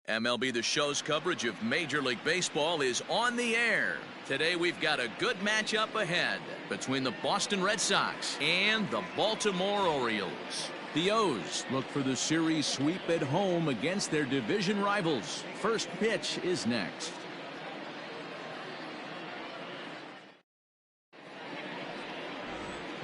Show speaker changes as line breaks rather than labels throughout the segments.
MLB The Show's coverage of Major League Baseball is on the air. Today we've got a good matchup ahead between the Boston Red Sox and the Baltimore Orioles. The O's look for the series sweep at home against their division rivals. First pitch is next.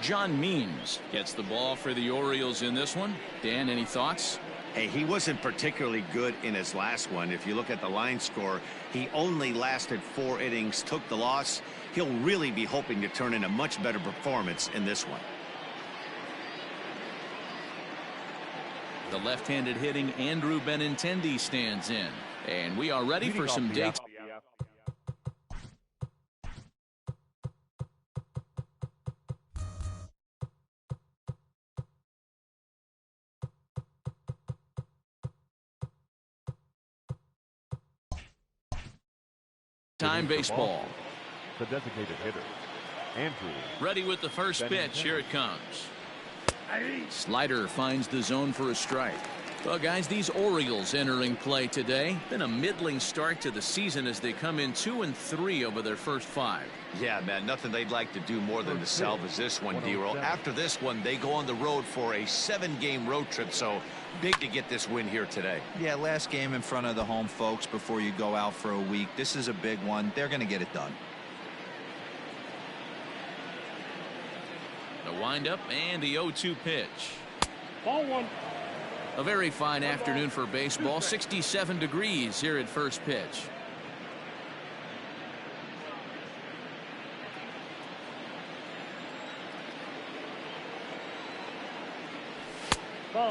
John Means gets the ball for the Orioles in this one. Dan, any thoughts?
Hey, he wasn't particularly good in his last one. If you look at the line score, he only lasted 4 innings, took the loss. He'll really be hoping to turn in a much better performance in this one.
The left-handed hitting Andrew Benintendi stands in. And we are ready for some day. Time baseball.
The designated hitter, Andrew.
Ready with the first pitch. Here it comes. Slider finds the zone for a strike. Well, guys, these Orioles entering play today. Been a middling start to the season as they come in 2-3 over their first 5.
Yeah, man, nothing they'd like to do more than to salvage this one, D-Roll. After this one, they go on the road for a 7-game road trip, so big to get this win here today.
Yeah, last game in front of the home folks before you go out for a week. This is a big one. They're going to get it done.
The windup and the 0-2 pitch.
Ball one.
A very fine afternoon for baseball. 67 degrees here at first pitch.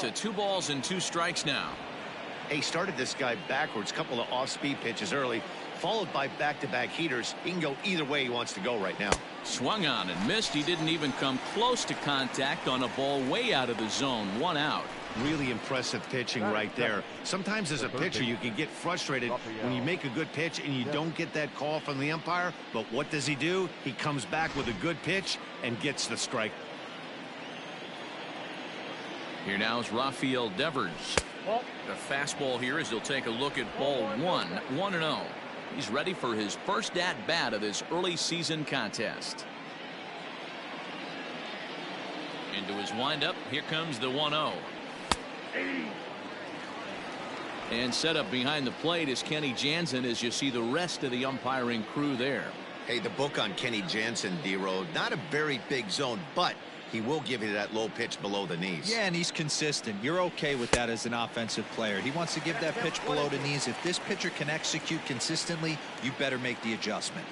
To 2 balls and 2 strikes now.
He started this guy backwards, couple of off-speed pitches early, followed by back-to-back heaters. He can go either way he wants to go right now.
Swung on and missed. He didn't even come close to contact on a ball way out of the zone. 1 out.
Really impressive pitching right there. Sometimes as a pitcher you can get frustrated when you make a good pitch and you don't get that call from the umpire. But what does he do? He comes back with a good pitch and gets the strike.
Here now is Rafael Devers. The fastball here as he'll take a look at ball 1-0. He's ready for his first at-bat of this early season contest. Into his windup. Here comes the 1-0. And set up behind the plate is Kenny Jansen as you see the rest of the umpiring crew there.
Hey, the book on Kenny Jansen, D-Road, not a very big zone, but he will give you that low pitch below the knees.
Yeah, and he's consistent. You're okay with that as an offensive player. He wants to give that pitch below the knees. If this pitcher can execute consistently, you better make the adjustment.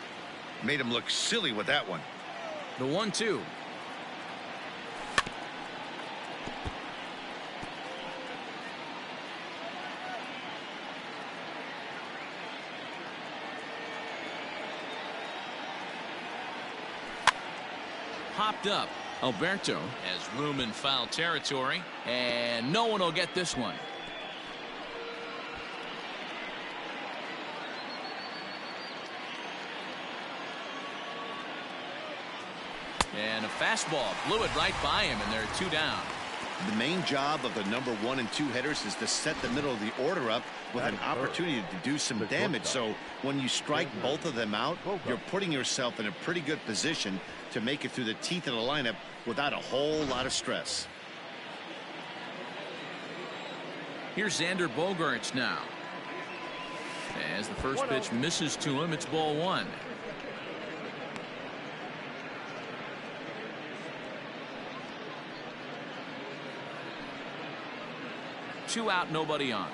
Made him look silly with that one.
The 1-2. Popped up. Alberto has room in foul territory, and no one will get this one. And a fastball blew it right by him, and they're 2 down.
The main job of the number 1 and 2 hitters is to set the middle of the order up with an opportunity to do some damage. So when you strike both of them out, you're putting yourself in a pretty good position to make it through the teeth of the lineup without a whole lot of stress.
Here's Xander Bogaerts now. As the first pitch misses to him, it's ball 1. Two out, nobody on.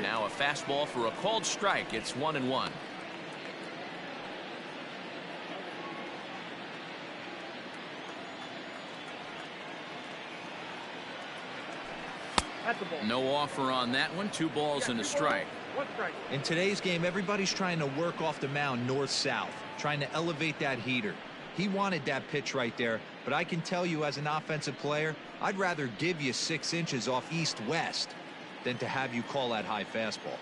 Now a fastball for a called strike. It's 1-1. No offer on that one. 2 balls and a strike.
In today's game, everybody's trying to work off the mound north-south, trying to elevate that heater. He wanted that pitch right there, but I can tell you as an offensive player, I'd rather give you 6 inches off east-west than to have you call that high fastball.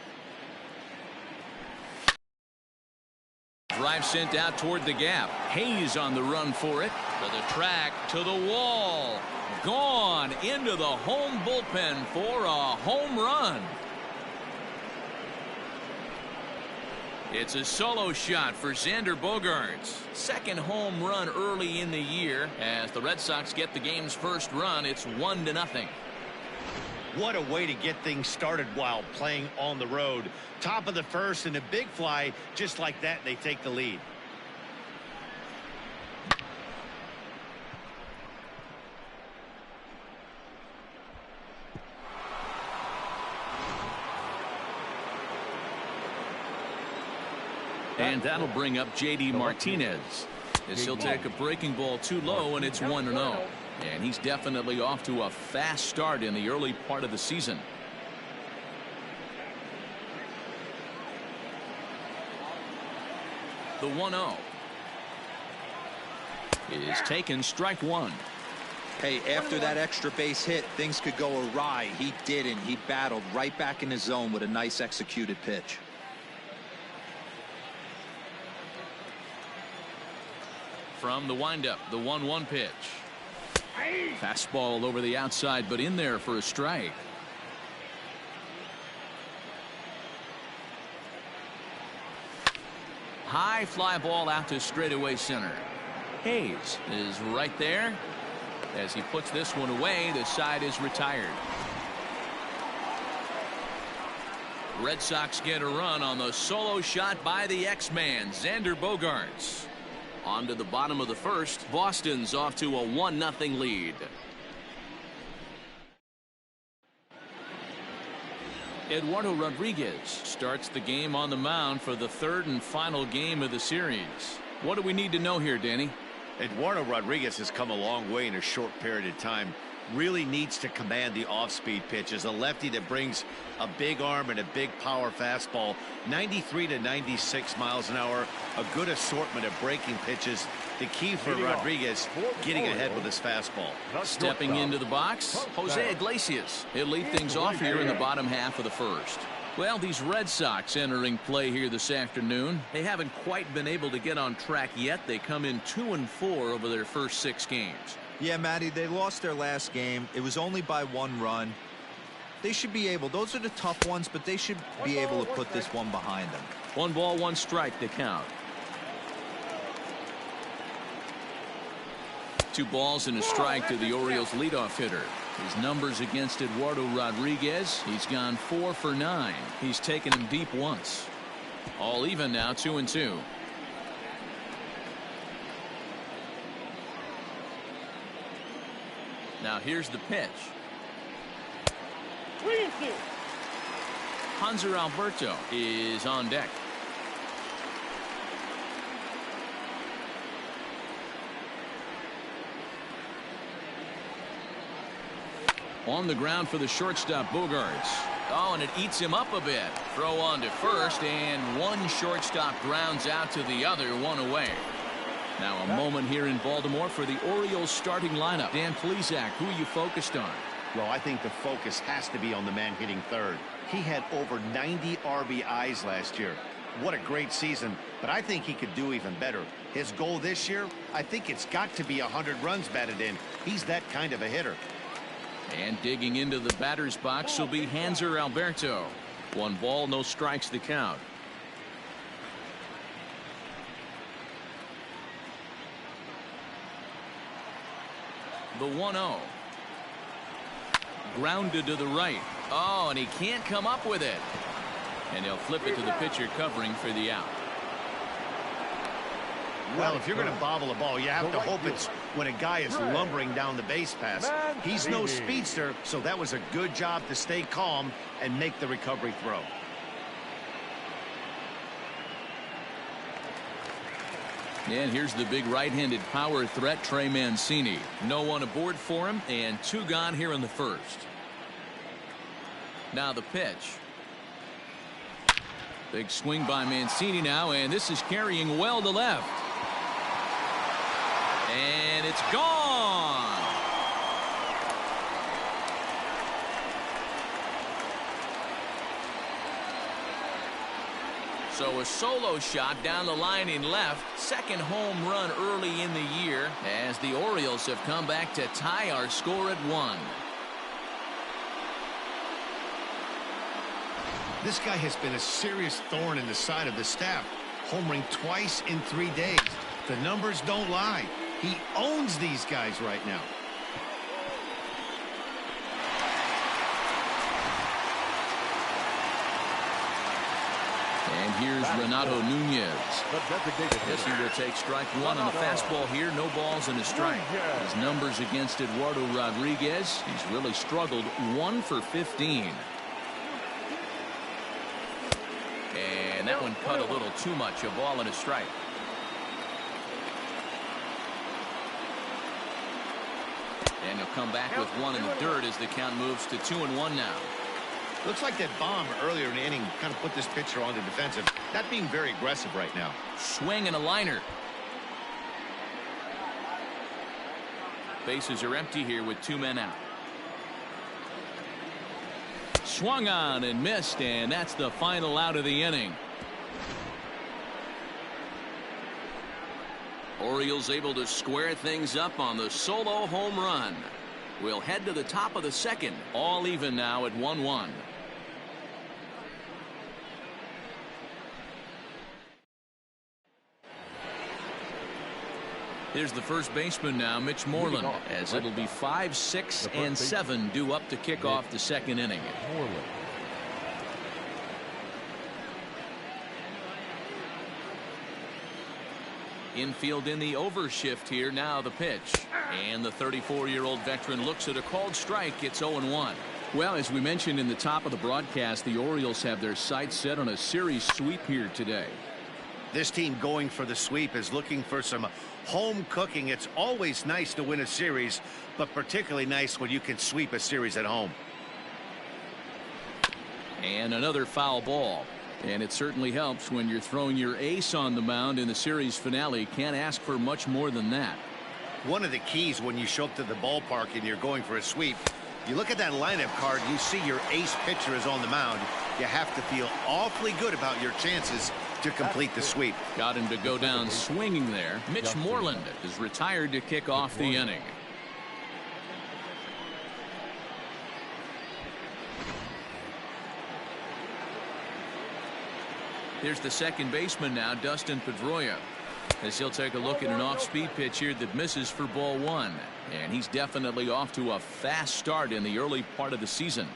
Drive sent out toward the gap. Hayes on the run for it. To the track, to the wall. gone into the home bullpen for a home run. It's a solo shot for Xander Bogaerts. Second home run early in the year. As the Red Sox get the game's first run, it's 1-0.
What a way to get things started while playing on the road. Top of the first and a big fly. Just like that, they take the lead.
And that'll bring up J.D. Martinez as he'll take a breaking ball too low, and it's 1-0. And he's definitely off to a fast start in the early part of the season. The 1-0 is taken, strike one.
Hey, after that extra base hit, things could go awry. He didn't. He battled right back in his zone with a nice executed pitch.
From the windup, the 1-1 pitch. Fastball over the outside, but in there for a strike. High fly ball out to straightaway center. Hayes is right there. As he puts this one away, the side is retired. Red Sox get a run on the solo shot by the X-Man, Xander Bogaerts. On to the bottom of the first. Boston's off to a 1-0 lead. Eduardo Rodriguez starts the game on the mound for the third and final game of the series. What do we need to know here, Danny?
Eduardo Rodriguez has come a long way in a short period of time. Really needs to command the off-speed pitches. A lefty that brings a big arm and a big power fastball. 93 to 96 miles an hour. A good assortment of breaking pitches. The key for Rodriguez, getting ahead with his fastball.
Stepping into the box, Jose Iglesias. He'll lead things off here in the bottom half of the first. Well, these Red Sox entering play here this afternoon. They haven't quite been able to get on track yet. They come in 2-4 over their first 6 games.
Yeah, Matty, they lost their last game. It was only by 1 run. They should be able, those are the tough ones, but they should be able to put this one behind them.
1 ball, 1 strike to count. 2 balls and a strike to the Orioles leadoff hitter. His numbers against Eduardo Rodriguez, he's gone 4 for 9. He's taken him deep once. All even now, 2-2. Now here's the pitch.
3-2.
Hanser Alberto is on deck. On the ground for the shortstop, Bogaerts. Oh, and it eats him up a bit. Throw on to first, and one shortstop grounds out to the other, 1 away. Now a moment here in Baltimore for the Orioles starting lineup. Dan Plesac, who are you focused on?
Well, I think the focus has to be on the man hitting third. He had over 90 RBIs last year. What a great season, but I think he could do even better. His goal this year, I think it's got to be 100 runs batted in. He's that kind of a hitter.
And digging into the batter's box will be Hanser Alberto. 1 ball, no strikes to count. The 1-0. Grounded to the right. Oh, and he can't come up with it. And he'll flip it to the pitcher covering for the out.
Well, if you're going to bobble a ball, you have to hope it's when a guy is lumbering down the base pass. He's no speedster, so that was a good job to stay calm and make the recovery throw.
And here's the big right-handed power threat, Trey Mancini. No one aboard for him, and 2 gone here in the first. Now the pitch. Big swing by Mancini now, and this is carrying well to left. And it's gone. So a solo shot down the line in left. Second home run early in the year as the Orioles have come back to tie our score at 1.
This guy has been a serious thorn in the side of the staff. Homering twice in 3 days. The numbers don't lie. He owns these guys right now.
And here's Renato Nunez. Yes, he will take strike 1 on the fastball here. No balls and a strike. His numbers against Eduardo Rodriguez, he's really struggled. 1 for 15. And that one cut a little too much. A ball and a strike. And he'll come back with 1 in the dirt as the count moves to 2-1 now.
Looks like that bomb earlier in the inning kind of put this pitcher on the defensive. Not being very aggressive right now.
Swing and a liner. Bases are empty here with 2 men out. Swung on and missed, and that's the final out of the inning. Orioles able to square things up on the solo home run. We'll head to the top of the second. All even now at 1-1. Here's the first baseman now, Mitch Moreland, as it'll be 5, 6, and 7 due up to kick off the second inning. Infield in the overshift here. Now the pitch. And the 34-year-old veteran looks at a called strike. It's 0-1. Well, as we mentioned in the top of the broadcast, the Orioles have their sights set on a series sweep here today.
This team going for the sweep is looking for some home cooking. It's always nice to win a series, but particularly nice when you can sweep a series at home.
And another foul ball. And it certainly helps when you're throwing your ace on the mound in the series finale. Can't ask for much more than that.
One of the keys when you show up to the ballpark and you're going for a sweep, you look at that lineup card, you see your ace pitcher is on the mound. You have to feel awfully good about your chances to complete the sweep.
Got him to go down swinging there. Mitch Moreland is retired to kick off the inning. Here's the second baseman now, Dustin Pedroia, as he'll take a look at an off-speed pitch here that misses for ball 1. And he's definitely off to a fast start in the early part of the season.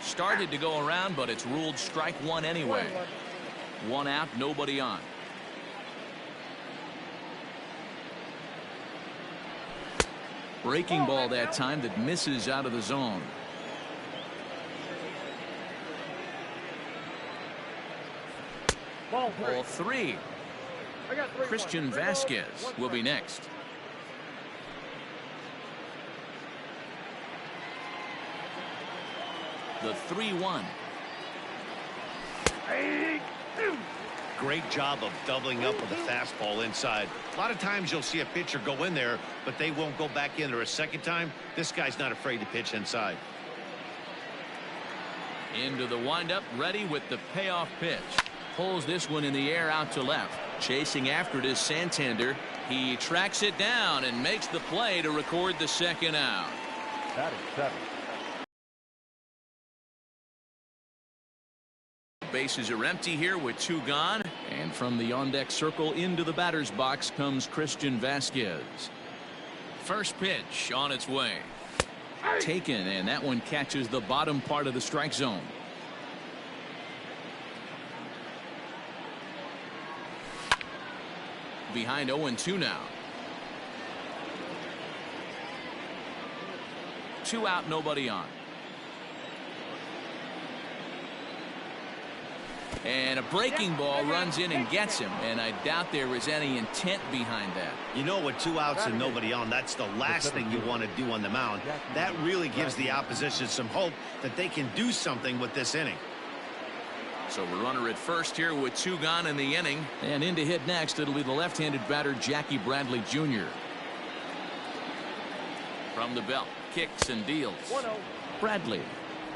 Started to go around, but it's ruled strike 1 anyway. 1 out, nobody on. Breaking ball that time that misses out of the zone. Ball 3. Christian Vasquez will be next. The 3-1.
Great job of doubling up with a fastball inside. A lot of times you'll see a pitcher go in there, but they won't go back in there a second time. This guy's not afraid to pitch inside.
Into the windup, ready with the payoff pitch. Pulls this one in the air out to left. Chasing after it is Santander. He tracks it down and makes the play to record the second out.
That is 7.
Bases are empty here with 2 gone. And from the on-deck circle into the batter's box comes Christian Vasquez. First pitch on its way. Taken, and that one catches the bottom part of the strike zone. Behind 0-2 now. 2 out, nobody on. And a breaking ball runs in and gets him, and I doubt there was any intent behind that.
You know, with 2 outs and nobody on, that's the last thing you want to do on the mound. That really gives the opposition some hope that they can do something with this inning.
So we're runner at first here with 2 gone in the inning, and in to hit next it'll be the left-handed batter Jackie Bradley Jr. From the belt, kicks and deals.
1-0.
Bradley,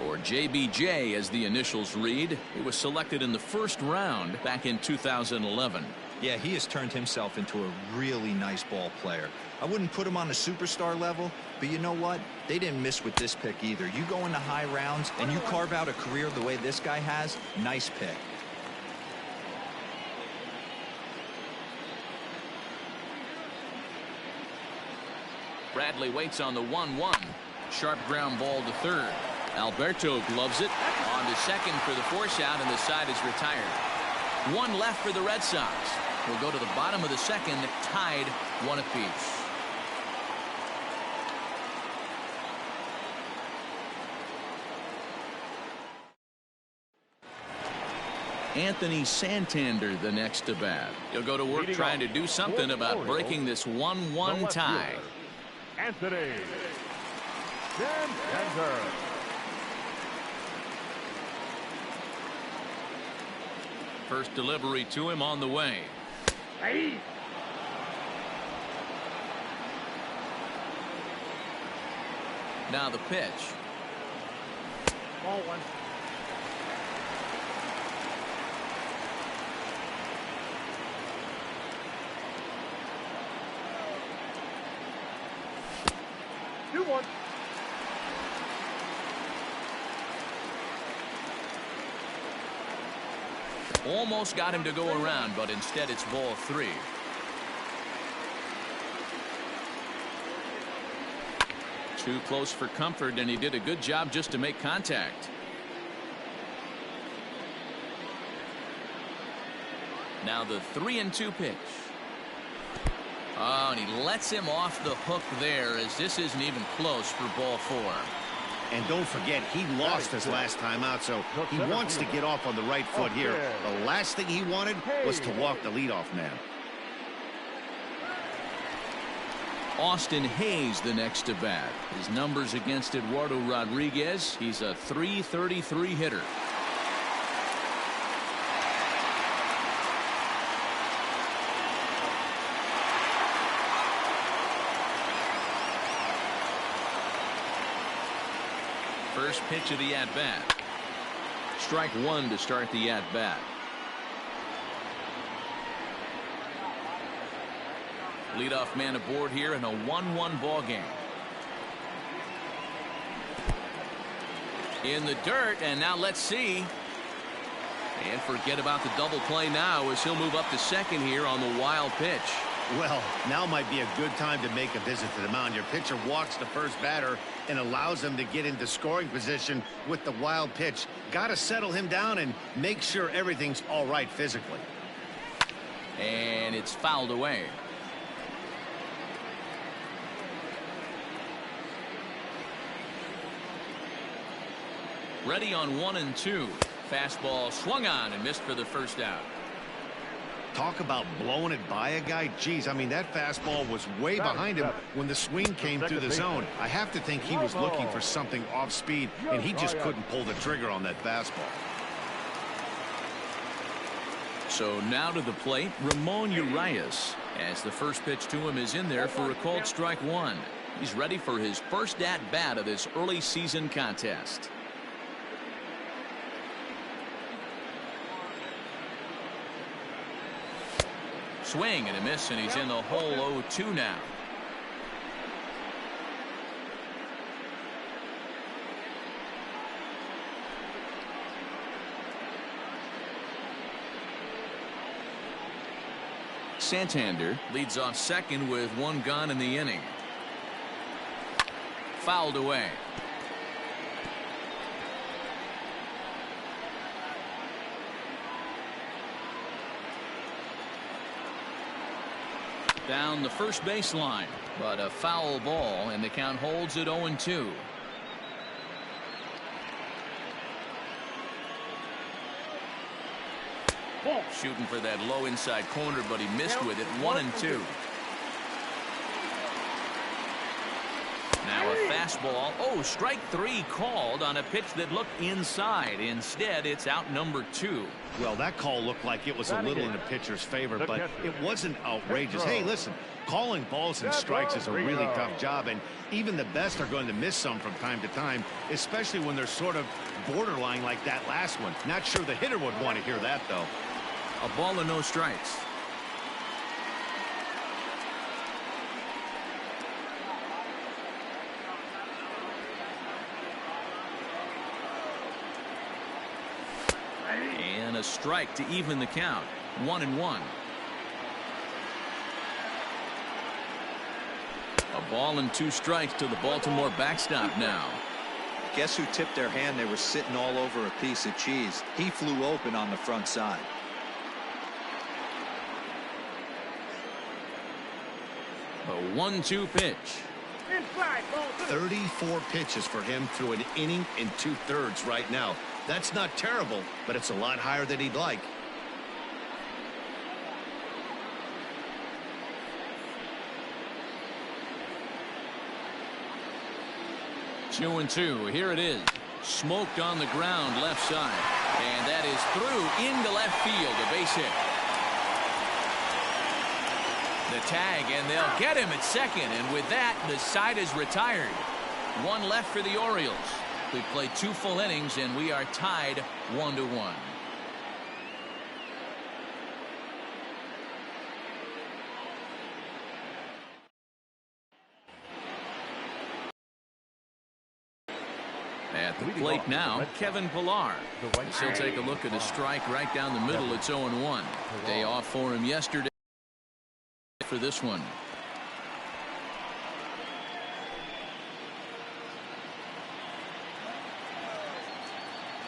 or JBJ as the initials read. He was selected in the first round back in 2011.
Yeah, he has turned himself into a really nice ball player. I wouldn't put him on a superstar level, but you know what? They didn't miss with this pick either. You go into high rounds and you carve out a career the way this guy has, nice pick.
Bradley waits on the 1-1. Sharp ground ball to third. Alberto gloves it. On to second for the force out, and the side is retired. One left for the Red Sox. We'll go to the bottom of the second, tied 1 apiece. Anthony Santander the next to bat. He'll go to work trying to do something about breaking this 1-1 tie.
Anthony Santander.
First delivery to him on the way.
Hey.
Now the pitch.
Ball 1. Two 1.
Almost got him to go around, but instead it's ball 3. Too close for comfort, and he did a good job just to make contact. Now the 3-2 pitch. Oh, and he lets him off the hook there, as this isn't even close for ball 4.
And don't forget, he lost his last time out, so he wants to get off on the right foot here. The last thing he wanted was to walk the leadoff man.
Austin Hayes the next to bat. His numbers against Eduardo Rodriguez. He's a .333 hitter. First pitch of the at-bat. Strike 1 to start the at-bat. Leadoff man aboard here in a 1-1 ball game. In the dirt, and now let's see. And forget about the double play now as he'll move up to second here on the wild pitch.
Well, now might be a good time to make a visit to the mound. Your pitcher walks the first batter and allows him to get into scoring position with the wild pitch. Got to settle him down and make sure everything's all right physically.
And it's fouled away. Ready on 1-2. Fastball swung on and missed for the first out.
Talk about blowing it by a guy. Geez, I mean, that fastball was way behind him when the swing came through the zone. I have to think he was looking for something off speed, and he just couldn't pull the trigger on that fastball.
So now to the plate, Ramon Urias, as the first pitch to him is in there for a called strike 1. He's ready for his first at-bat of this early season contest. Swing and a miss, and he's in the hole 0-2 now. Santander leads off second with 1 gone in the inning. Fouled away. Down the first baseline, but a foul ball, and the count holds at 0-2. Shooting for that low inside corner, but he missed with it. 1-2. Now a fastball. Oh, strike 3 called on a pitch that looked inside. Instead, it's out number 2.
Well, that call looked like it was a little in the pitcher's favor, but it wasn't outrageous. Hey, listen, calling balls and strikes is a really tough job, and even the best are going to miss some from time to time, especially when they're sort of borderline like that last one. Not sure the hitter would want to hear that, though.
A ball and no strikes. And a strike to even the count. 1-1. A ball and 2 strikes to the Baltimore backstop now.
Guess who tipped their hand? They were sitting all over a piece of cheese. He flew open on the front side.
A 1-2 pitch.
34 pitches for him through an inning and 2/3 right now. That's not terrible, but it's a lot higher than he'd like.
Two and 2. Here it is. Smoked on the ground left side. And that is through into left field. A base hit. The tag, and they'll get him at second. And with that, the side is retired. 1 left for the Orioles. We've played 2 full innings, and we are tied 1-1. At the plate now, Kevin Pillar. He'll take a look at a strike right down the middle. It's 0-1. Day off for him yesterday for this one.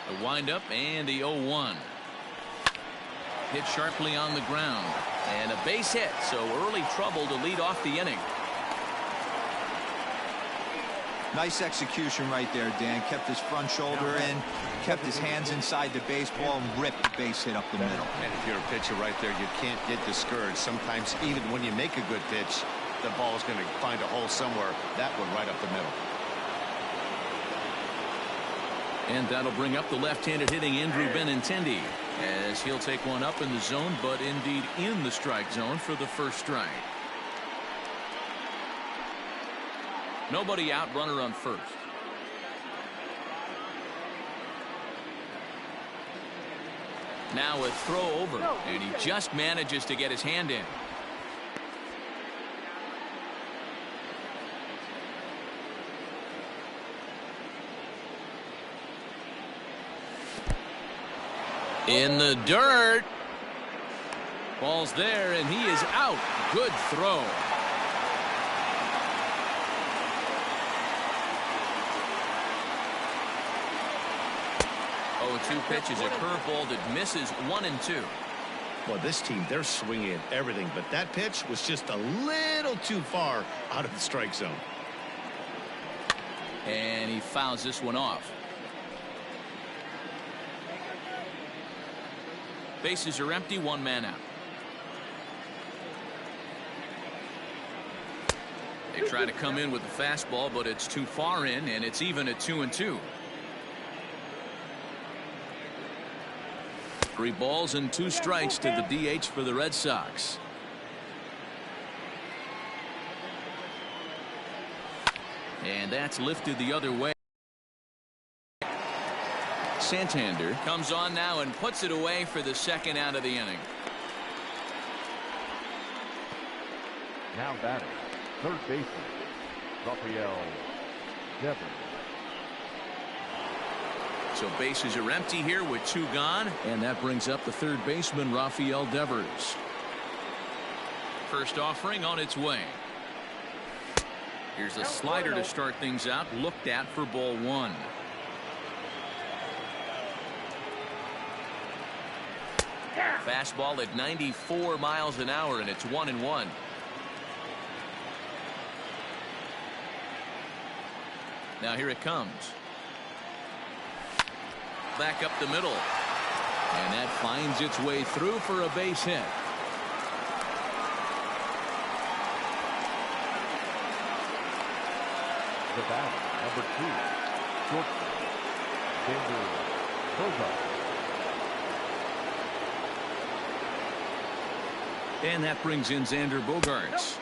A windup and the 0-1. Hit sharply on the ground. And a base hit, so early trouble to lead off the inning.
Nice execution right there, Dan. Kept his front shoulder in, kept his hands inside the baseball, and ripped the base hit up the middle.
And if you're a pitcher right there, you can't get discouraged. Sometimes even when you make a good pitch, the ball's going to find a hole somewhere. That one right up the middle.
And that'll bring up the left-handed hitting Andrew Benintendi, as he'll take one up in the zone, but indeed in the strike zone for the first strike. Nobody out, runner on first. Now a throw over, and he just manages to get his hand in. In the dirt. Ball's there, and he is out. Good throw. 0-2 pitch is a curveball that misses 1-2.
Well, this team, they're swinging at everything, but that pitch was just a little too far out of the strike zone.
And he fouls this one off. Bases are empty, 1 man out. They try to come in with the fastball, but it's too far in, and it's even at 2-2. 3 balls and 2 strikes to the DH for the Red Sox. And that's lifted the other way. Santander comes on now and puts it away for the second out of the inning.
Now batting, third baseman, Rafael Devers.
So bases are empty here with 2 gone, and that brings up the third baseman, Rafael Devers. First offering on its way. Here's a slider to start things out, looked at for ball 1. Fastball at 94 miles an hour, and it's 1-1. Now here it comes. Back up the middle. And that finds its way through for a base hit.
The batter, number 2, shortstop, Xander Bogaerts.
And that brings in Xander Bogaerts.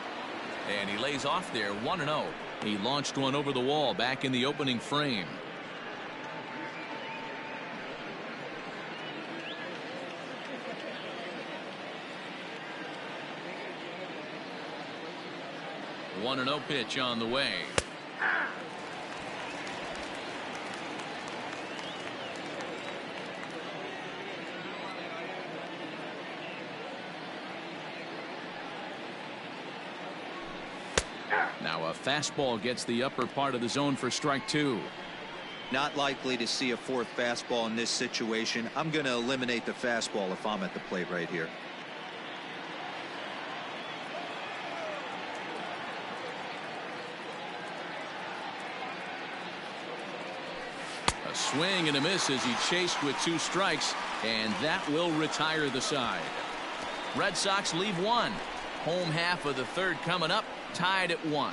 And he lays off there 1-0. He launched one over the wall back in the opening frame. One and 0 pitch on the way. Now a fastball gets the upper part of the zone for strike 2.
Not likely to see a fourth fastball in this situation. I'm going to eliminate the fastball if I'm at the plate right here.
A swing and a miss as he chased with 2 strikes, and that will retire the side. Red Sox leave 1. Home half of the third coming up, tied at 1.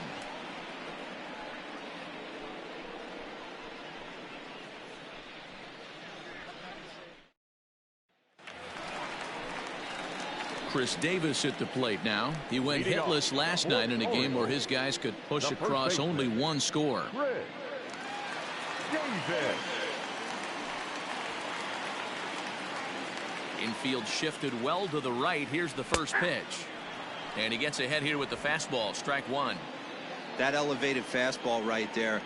Chris Davis at the plate now. He went hitless last night in a game where his guys could push across only 1 score. Infield shifted well to the right. Here's the first pitch. And he gets ahead here with the fastball. Strike 1.
That elevated fastball right there,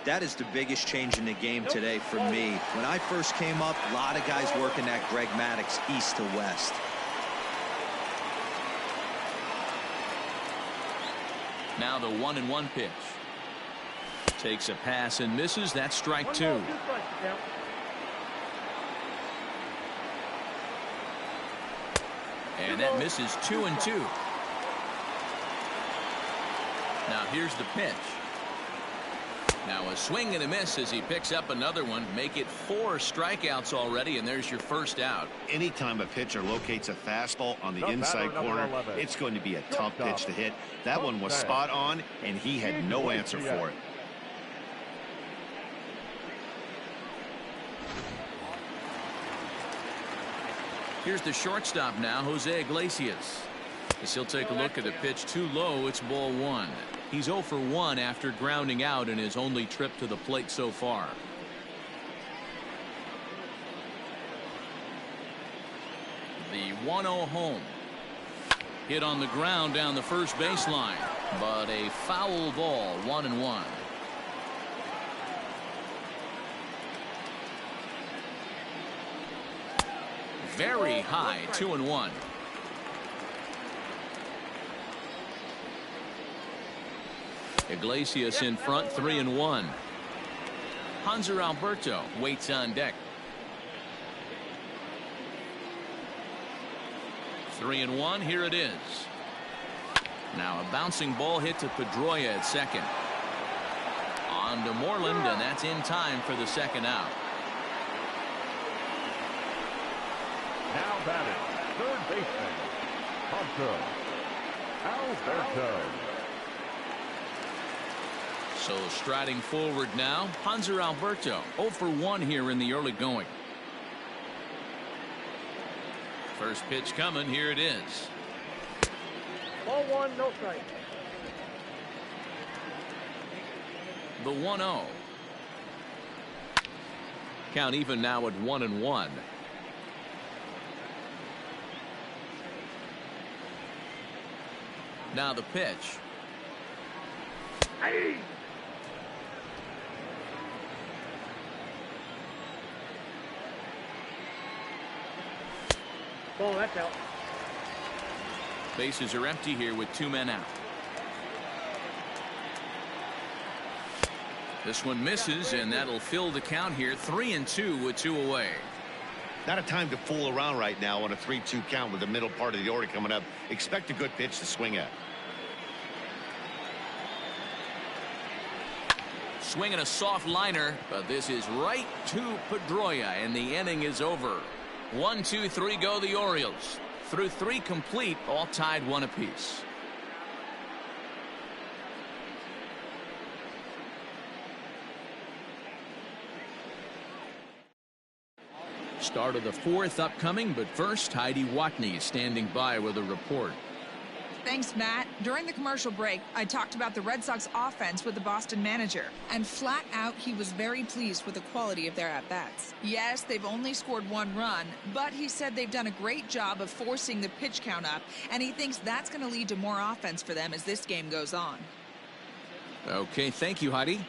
that is the biggest change in the game today for me. When I first came up, a lot of guys working that Greg Maddux east to west.
Now the 1-1 pitch. Takes a pass and misses. That's strike 2. And that misses 2-2. Now here's the pitch. Now a swing and a miss as he picks up another one. Make it 4 strikeouts already, and there's your first out.
Anytime a pitcher locates a fastball on the inside corner, it's going to be a tough pitch to hit. That one was spot on, and he had no answer for it.
Here's the shortstop now, Jose Iglesias. As he'll take a look at the pitch too low, it's ball 1. He's 0 for 1 after grounding out in his only trip to the plate so far. The 1-0 home. Hit on the ground down the first baseline, but a foul ball, 1-1. Very high, 2-1. Iglesias in front, 3-1. Hanser Alberto waits on deck. 3-1. Here it is. Now a bouncing ball hit to Pedroia at second. On to Moreland, and that's in time for the second out.
Now batting, third baseman, Hanser Alberto.
So striding forward now, Hanser Alberto 0 for 1 here in the early going. First pitch coming. Here it is.
Ball 1, no strike.
The 1-0. Count even now at 1-1. Now the pitch.
Hey. Ball, that's out.
Bases are empty here with 2 men out. This one misses, and that'll fill the count here. 3-2 with 2 away.
Not a time to fool around right now on a 3-2 count with the middle part of the order coming up. Expect a good pitch to swing at.
Swinging a soft liner, but this is right to Pedroia, and the inning is over. 1, 2, 3 go the Orioles. Through 3 complete, all tied 1 apiece. Start of the fourth upcoming, but first, Heidi Watney is standing by with a report.
Thanks, Matt. During the commercial break, I talked about the Red Sox offense with the Boston manager, and flat out, he was very pleased with the quality of their at-bats. Yes, they've only scored 1 run, but he said they've done a great job of forcing the pitch count up, and he thinks that's going to lead to more offense for them as this game goes on.
Okay, thank you, Heidi.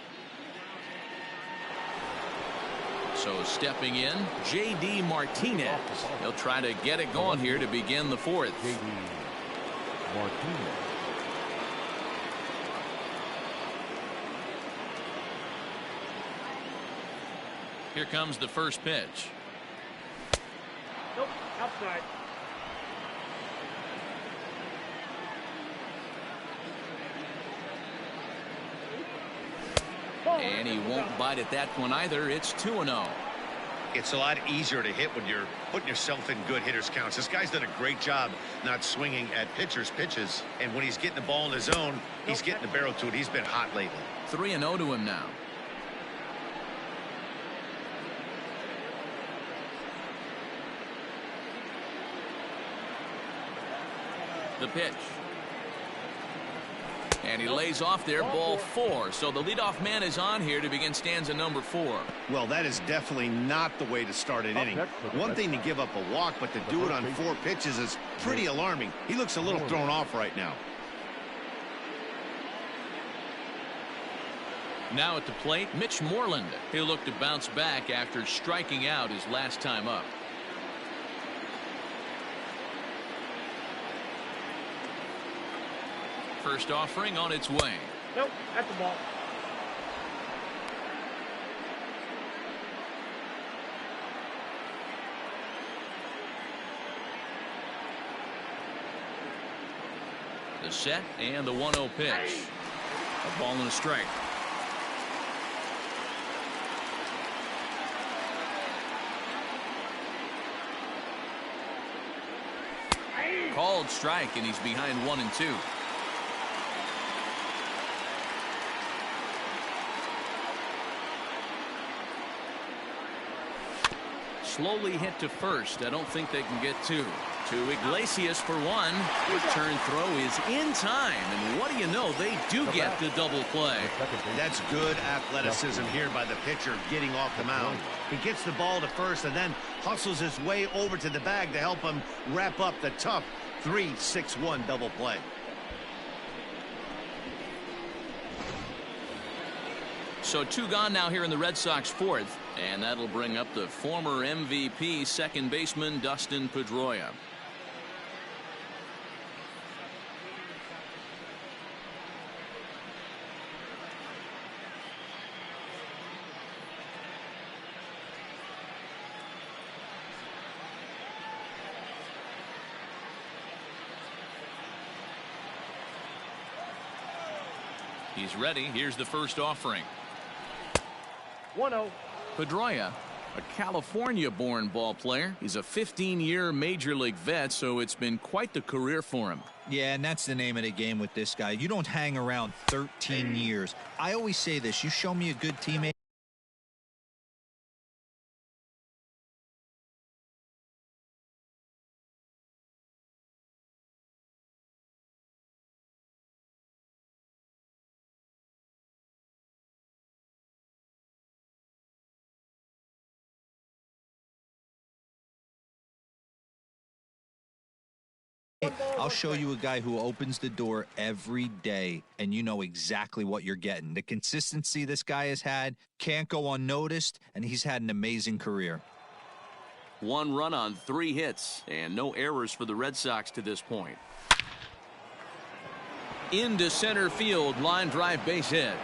So stepping in, J.D. Martinez. He'll try to get it going here to begin the fourth.
J.D. Martinez.
Here comes the first pitch.
Nope, outside.
And he won't bite at that one either. It's 2-0.
It's a lot easier to hit when you're putting yourself in good hitters counts. This guy's done a great job not swinging at pitchers' pitches. And when he's getting the ball in his zone, he's getting the barrel to it. He's been hot lately.
3-0 to him now. The pitch. And he lays off there, ball 4. So the leadoff man is on here to begin stanza number 4.
Well, that is definitely not the way to start an inning. One thing to give up a walk, but to do it on 4 pitches is pretty alarming. He looks a little thrown off right now.
Now at the plate, Mitch Moreland. He'll look to bounce back after striking out his last time up. First offering on its way.
Nope, at the ball.
The set and the 1-0 pitch. A ball and a strike. Called strike, and he's behind 1-2. Slowly hit to first. I don't think they can get 2. To Iglesias for 1. Return throw is in time, and what do you know, they do get the double play.
That's good athleticism here by the pitcher getting off the mound. He gets the ball to first and then hustles his way over to the bag to help him wrap up the tough 3-6-1 double play.
So 2 gone now here in the Red Sox fourth, and that'll bring up the former MVP second baseman Dustin Pedroia. He's ready. Here's the first offering.
1-0.
Pedroia, a California-born ball player. He's a 15-year Major League vet, so it's been quite the career for him.
Yeah, and that's the name of the game with this guy. You don't hang around 13 years. I always say this, you show me a good teammate. I'll show you a guy who opens the door every day, and you know exactly what you're getting. The consistency this guy has had can't go unnoticed, and he's had an amazing career.
1 run on 3 hits, and no errors for the Red Sox to this point. Into center field, line drive base hit.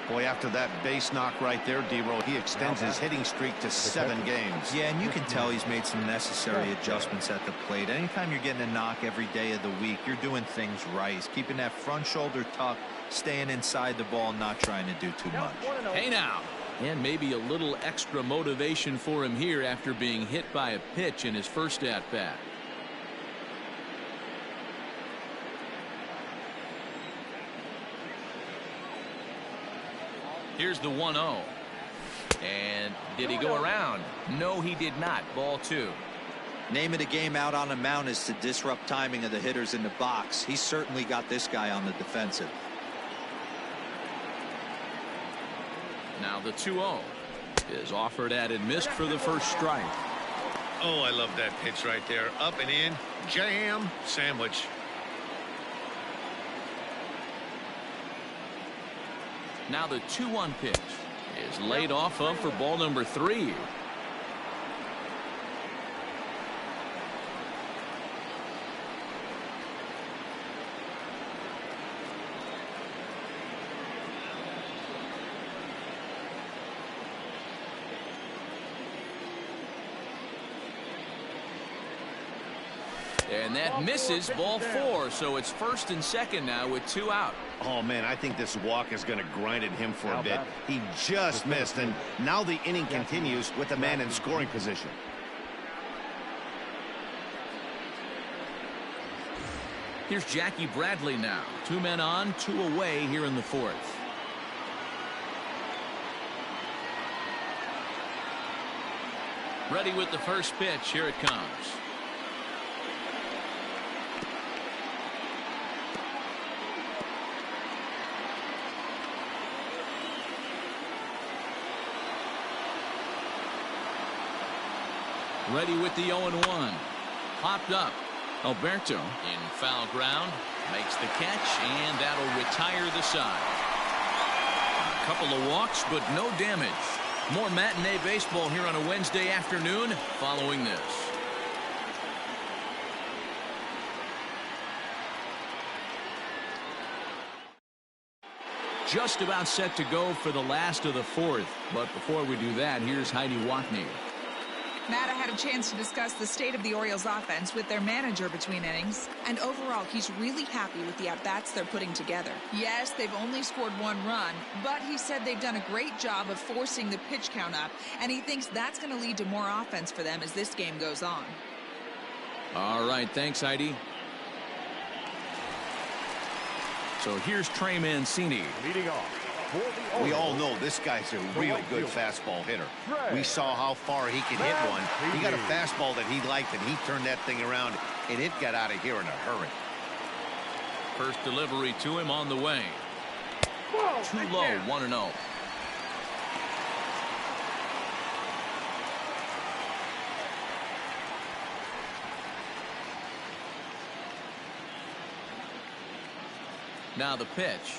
Boy, after that base knock right there, D-Roll, he extends his hitting streak to 7 games.
Yeah, and you can tell he's made some necessary adjustments at the plate. Anytime you're getting a knock every day of the week, you're doing things right. He's keeping that front shoulder tucked, staying inside the ball, not trying to do too much.
Hey now. And maybe a little extra motivation for him here after being hit by a pitch in his first at-bat. Here's the 1-0. And did he go around? No, he did not. Ball 2.
Name of the game out on the mound is to disrupt timing of the hitters in the box. He's certainly got this guy on the defensive.
Now the 2-0 is offered at and missed for the first strike.
Oh, I love that pitch right there. Up and in. Jam. Sandwich.
Now the 2-1 pitch is laid off of for ball number 3. And that misses, ball 4. So it's first and second now with 2 out.
Oh, man, I think this walk is going to grind at him for a bit. He just missed, and now the inning continues with the man in scoring position.
Here's Jackie Bradley now. 2 men on, 2 away here in the 4th. Ready with the first pitch. Here it comes. Ready with the 0-1. Popped up. Alberto in foul ground. Makes the catch, and that'll retire the side. A couple of walks, but no damage. More matinee baseball here on a Wednesday afternoon following this. Just about set to go for the last of the 4th. But before we do that, here's Heidi Watney.
Matt, I had a chance to discuss the state of the Orioles offense with their manager between innings, and overall he's really happy with the at-bats they're putting together. Yes, they've only scored 1 run, but he said they've done a great job of forcing the pitch count up, and he thinks that's going to lead to more offense for them as this game goes on.
All right, thanks, Heidi. So here's Trey Mancini.
Leading off.
We all know this guy's a real good fastball hitter. We saw how far he could hit one. He got a fastball that he liked, and he turned that thing around, and it got out of here in a hurry.
First delivery to him on the way. Too low, 1-0. Now the pitch.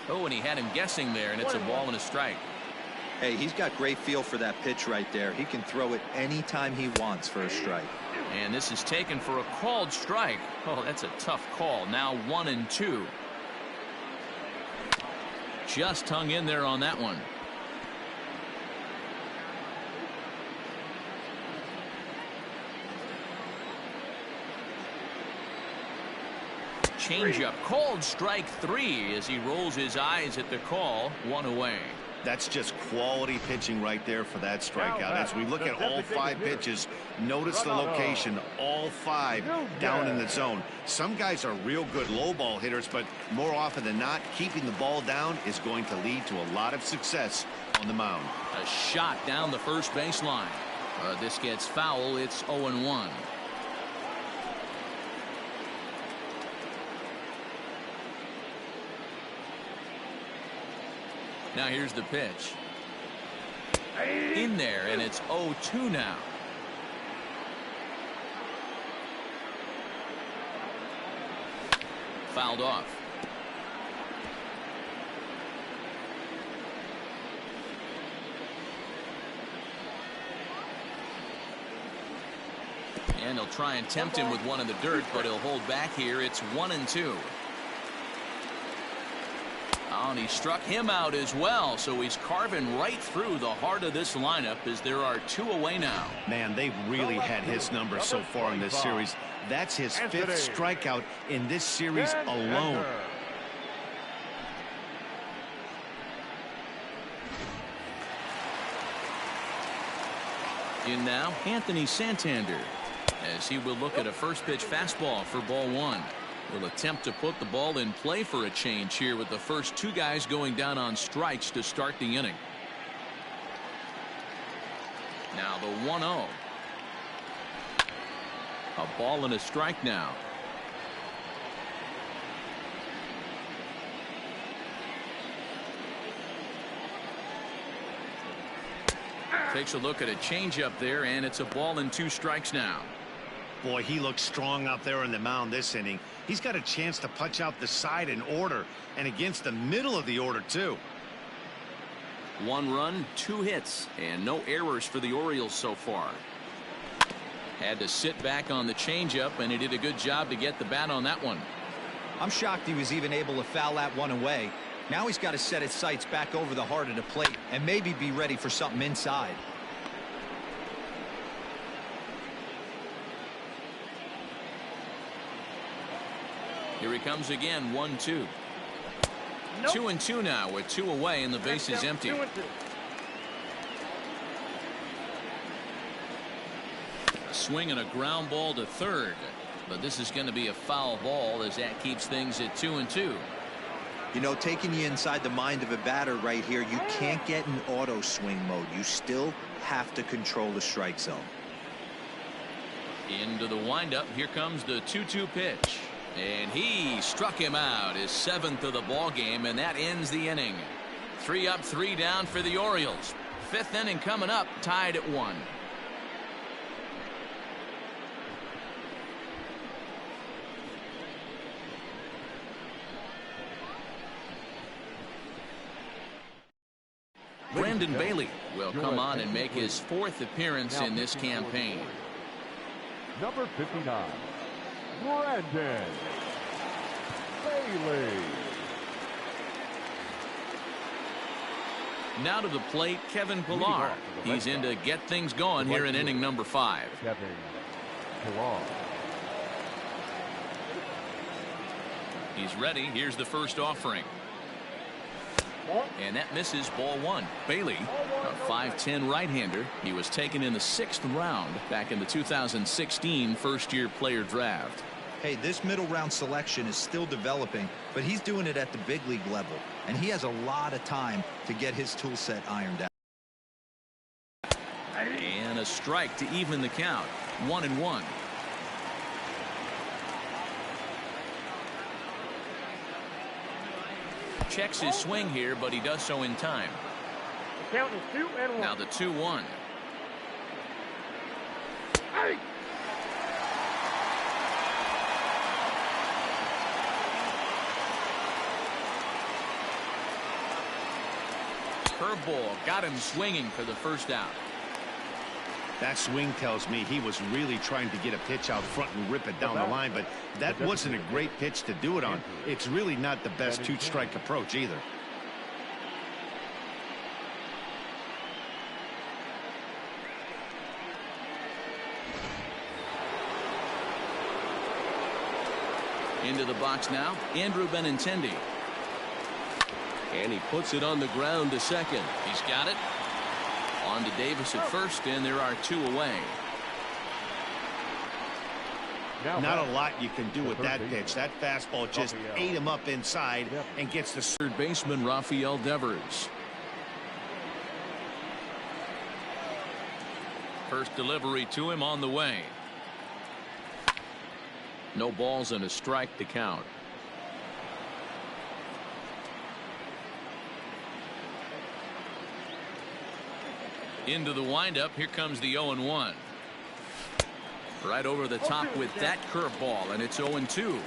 Oh, and he had him guessing there, and it's a ball and a strike.
Hey, he's got great feel for that pitch right there. He can throw it anytime he wants for a strike.
And this is taken for a called strike. Oh, that's a tough call. Now 1-2. Just hung in there on that one. Changeup, called strike 3 as he rolls his eyes at the call. 1 away.
That's just quality pitching right there for that strikeout. As we look at all 5 pitches, notice the location, all 5 down in the zone. Some guys are real good low ball hitters, but more often than not, keeping the ball down is going to lead to a lot of success on the mound.
A shot down the first baseline. This gets foul. It's 0-1. Now here's the pitch. In there, and it's 0-2 now. Fouled off. And he'll try and tempt him with one in the dirt, but he'll hold back here. It's 1-2. Oh, and he struck him out as well, so he's carving right through the heart of this lineup as there are 2 away now.
Man, they've really had his number so far in this series. That's his 5th strikeout in this series alone.
In now, Anthony Santander, as he will look at a first pitch fastball for ball 1. Will attempt to put the ball in play for a change here with the first two guys going down on strikes to start the inning. Now the 1-0. A ball and a strike now. Takes a look at a changeup there, and it's a ball and 2 strikes now.
Boy, he looks strong out there on the mound this inning. He's got a chance to punch out the side in order, and against the middle of the order too.
1 run, 2 hits, and no errors for the Orioles so far. Had to sit back on the changeup, and he did a good job to get the bat on that one.
I'm shocked he was even able to foul that one away. Now he's got to set his sights back over the heart of the plate and maybe be ready for something inside.
Here he comes again, 1-2.
Nope.
2-2 now with 2 away and the base is empty.
2-2.
A swing and a ground ball to third, but this is going to be a foul ball as that keeps things at 2-2.
You know, taking you inside the mind of a batter right here, you can't get in auto swing mode. You still have to control the strike zone.
Into the windup. Here comes the 2-2 pitch. And he struck him out, his 7th of the ball game, and that ends the inning. 3 up, 3 down for the Orioles. 5th inning coming up, tied at 1. Brandon Bailey will come on and make his 4th appearance in this campaign.
Number 59, Brandon Bailey.
Now to the plate, Kevin Pillar. He's in to get things going here in inning number 5.
Kevin Pillar.
He's ready. Here's the first offering. And that misses, ball 1. Bailey, a 5'10" right-hander. He was taken in the 6th round back in the 2016 first-year player draft.
Hey, this middle round selection is still developing, but he's doing it at the big league level, and he has a lot of time to get his tool set ironed out.
And a strike to even the count. 1-1. Checks his swing here, but he does so in time.
The count is 2-1.
Now the 2-1.
Hey!
Curveball got him swinging for the first out.
That swing tells me he was really trying to get a pitch out front and rip it down the line, but that wasn't a great pitch to do it on. It's really not the best 2-strike approach either.
Into the box now, Andrew Benintendi. And he puts it on the ground to second. He's got it. On to Davis at first, and there are 2 away.
Not a lot you can do with that pitch. That fastball just ate him up inside and gets the
Third baseman Rafael Devers. First delivery to him on the way. No balls and a strike to count. Into the windup. Here comes the 0-1. Right over the top with that curveball, and it's 0-2.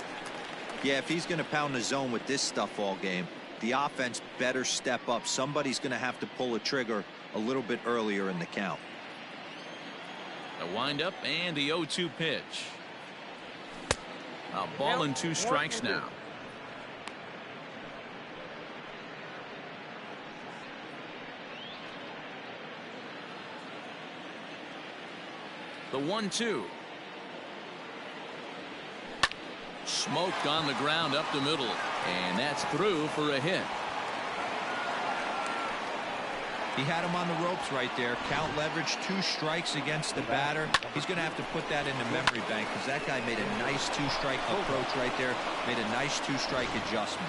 Yeah, if he's going to pound the zone with this stuff all game, the offense better step up. Somebody's going to have to pull a trigger a little bit earlier in the count.
A windup and the 0-2 pitch. A ball and 2 strikes now. The 1-2. Smoked on the ground up the middle, and that's through for a hit.
He had him on the ropes right there. Count leverage, 2 strikes against the batter. He's going to have to put that in the memory bank because that guy made a nice 2-strike approach right there. Made a nice 2-strike adjustment.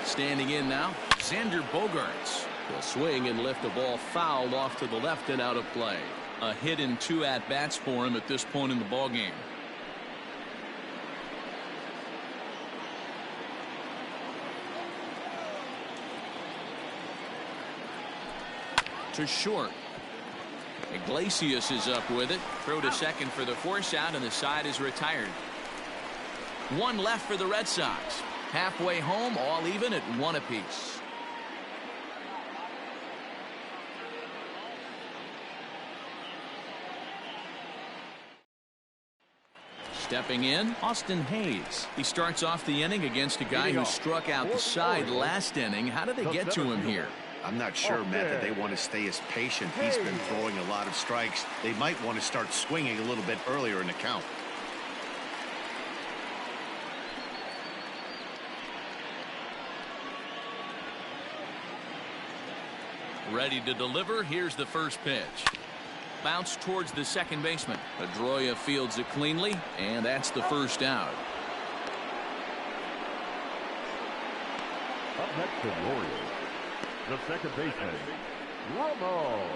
Standing in now, Xander Bogaerts. He'll swing and lift a ball fouled off to the left and out of play. A hit in 2 at-bats for him at this point in the ballgame. To short. Iglesias is up with it. Throw to second for the force out, and the side is retired. 1 left for the Red Sox. Halfway home, all even at 1 apiece. Stepping in, Austin Hayes. He starts off the inning against a guy who struck out the side last inning. How did they get to him here?
I'm not sure, Matt, that they want to stay as patient. He's been throwing a lot of strikes. They might want to start swinging a little bit earlier in the count.
Ready to deliver. Here's the first pitch. Bounce towards the second baseman. Pedroia fields it cleanly, and that's the first out.
Up next for the Orioles, the second baseman, Ramon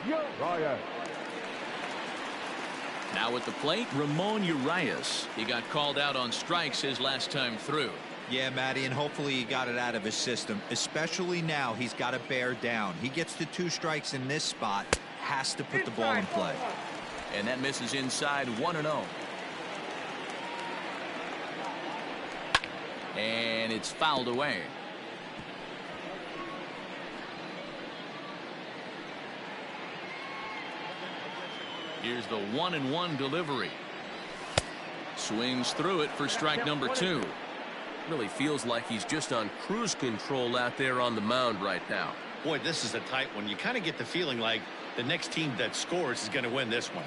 Urias.
Now at the plate, Ramon Urias. He got called out on strikes his last time through.
Yeah, Matty, and hopefully he got it out of his system. Especially now, he's got to bear down. He gets the 2 strikes in this spot. Has to put the ball in play.
And that misses inside 1-0. And it's fouled away. Here's the 1-1 delivery. Swings through it for strike number 2. Really feels like he's just on cruise control out there on the mound right now.
Boy, this is a tight one. You kind of get the feeling like the next team that scores is going to win this one.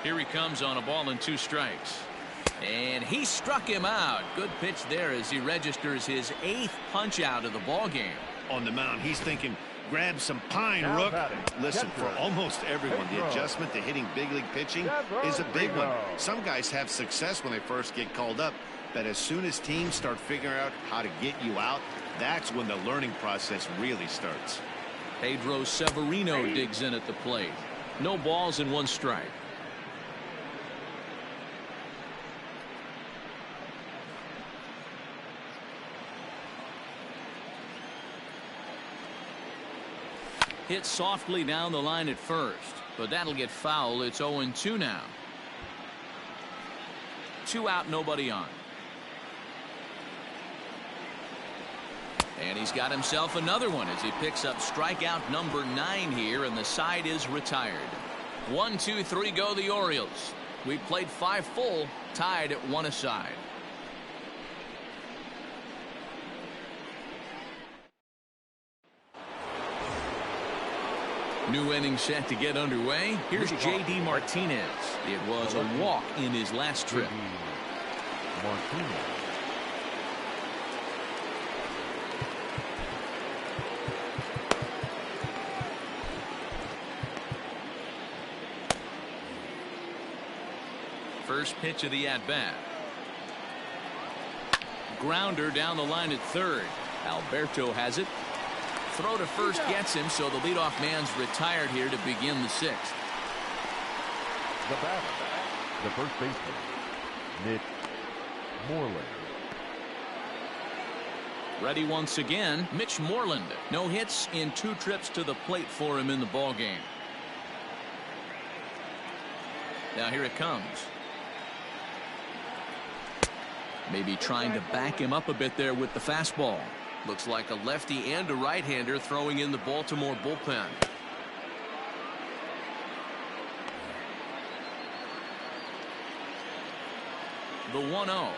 Here he comes on a ball and 2 strikes. And he struck him out. Good pitch there as he registers his 8th punch out of the ball game.
On the mound, he's thinking, grab some pine, Rook. Listen, for almost everyone, the adjustment to hitting big league pitching is a big one. Some guys have success when they first get called up, but as soon as teams start figuring out how to get you out, that's when the learning process really starts.
Pedro Severino digs in at the plate. No balls and 1 strike. Hit softly down the line at first, but that'll get foul. It's 0-2 now. 2 out, nobody on. And he's got himself another one as he picks up strikeout number 9 here, and the side is retired. 1, 2, 3 go the Orioles. We played 5 full, tied at 1 aside. New inning set to get underway. Here's J.D. Martinez. It was a walk in his last trip.
Martinez.
First pitch of the at-bat. Grounder down the line at third. Alberto has it. Throw to first gets him, so the leadoff man's retired here to begin the 6th.
The batter, the first baseman, Mitch Moreland.
Ready once again, Mitch Moreland. No hits in 2 trips to the plate for him in the ballgame. Now here it comes. Maybe trying to back him up a bit there with the fastball. Looks like a lefty and a right-hander throwing in the Baltimore bullpen. The 1-0.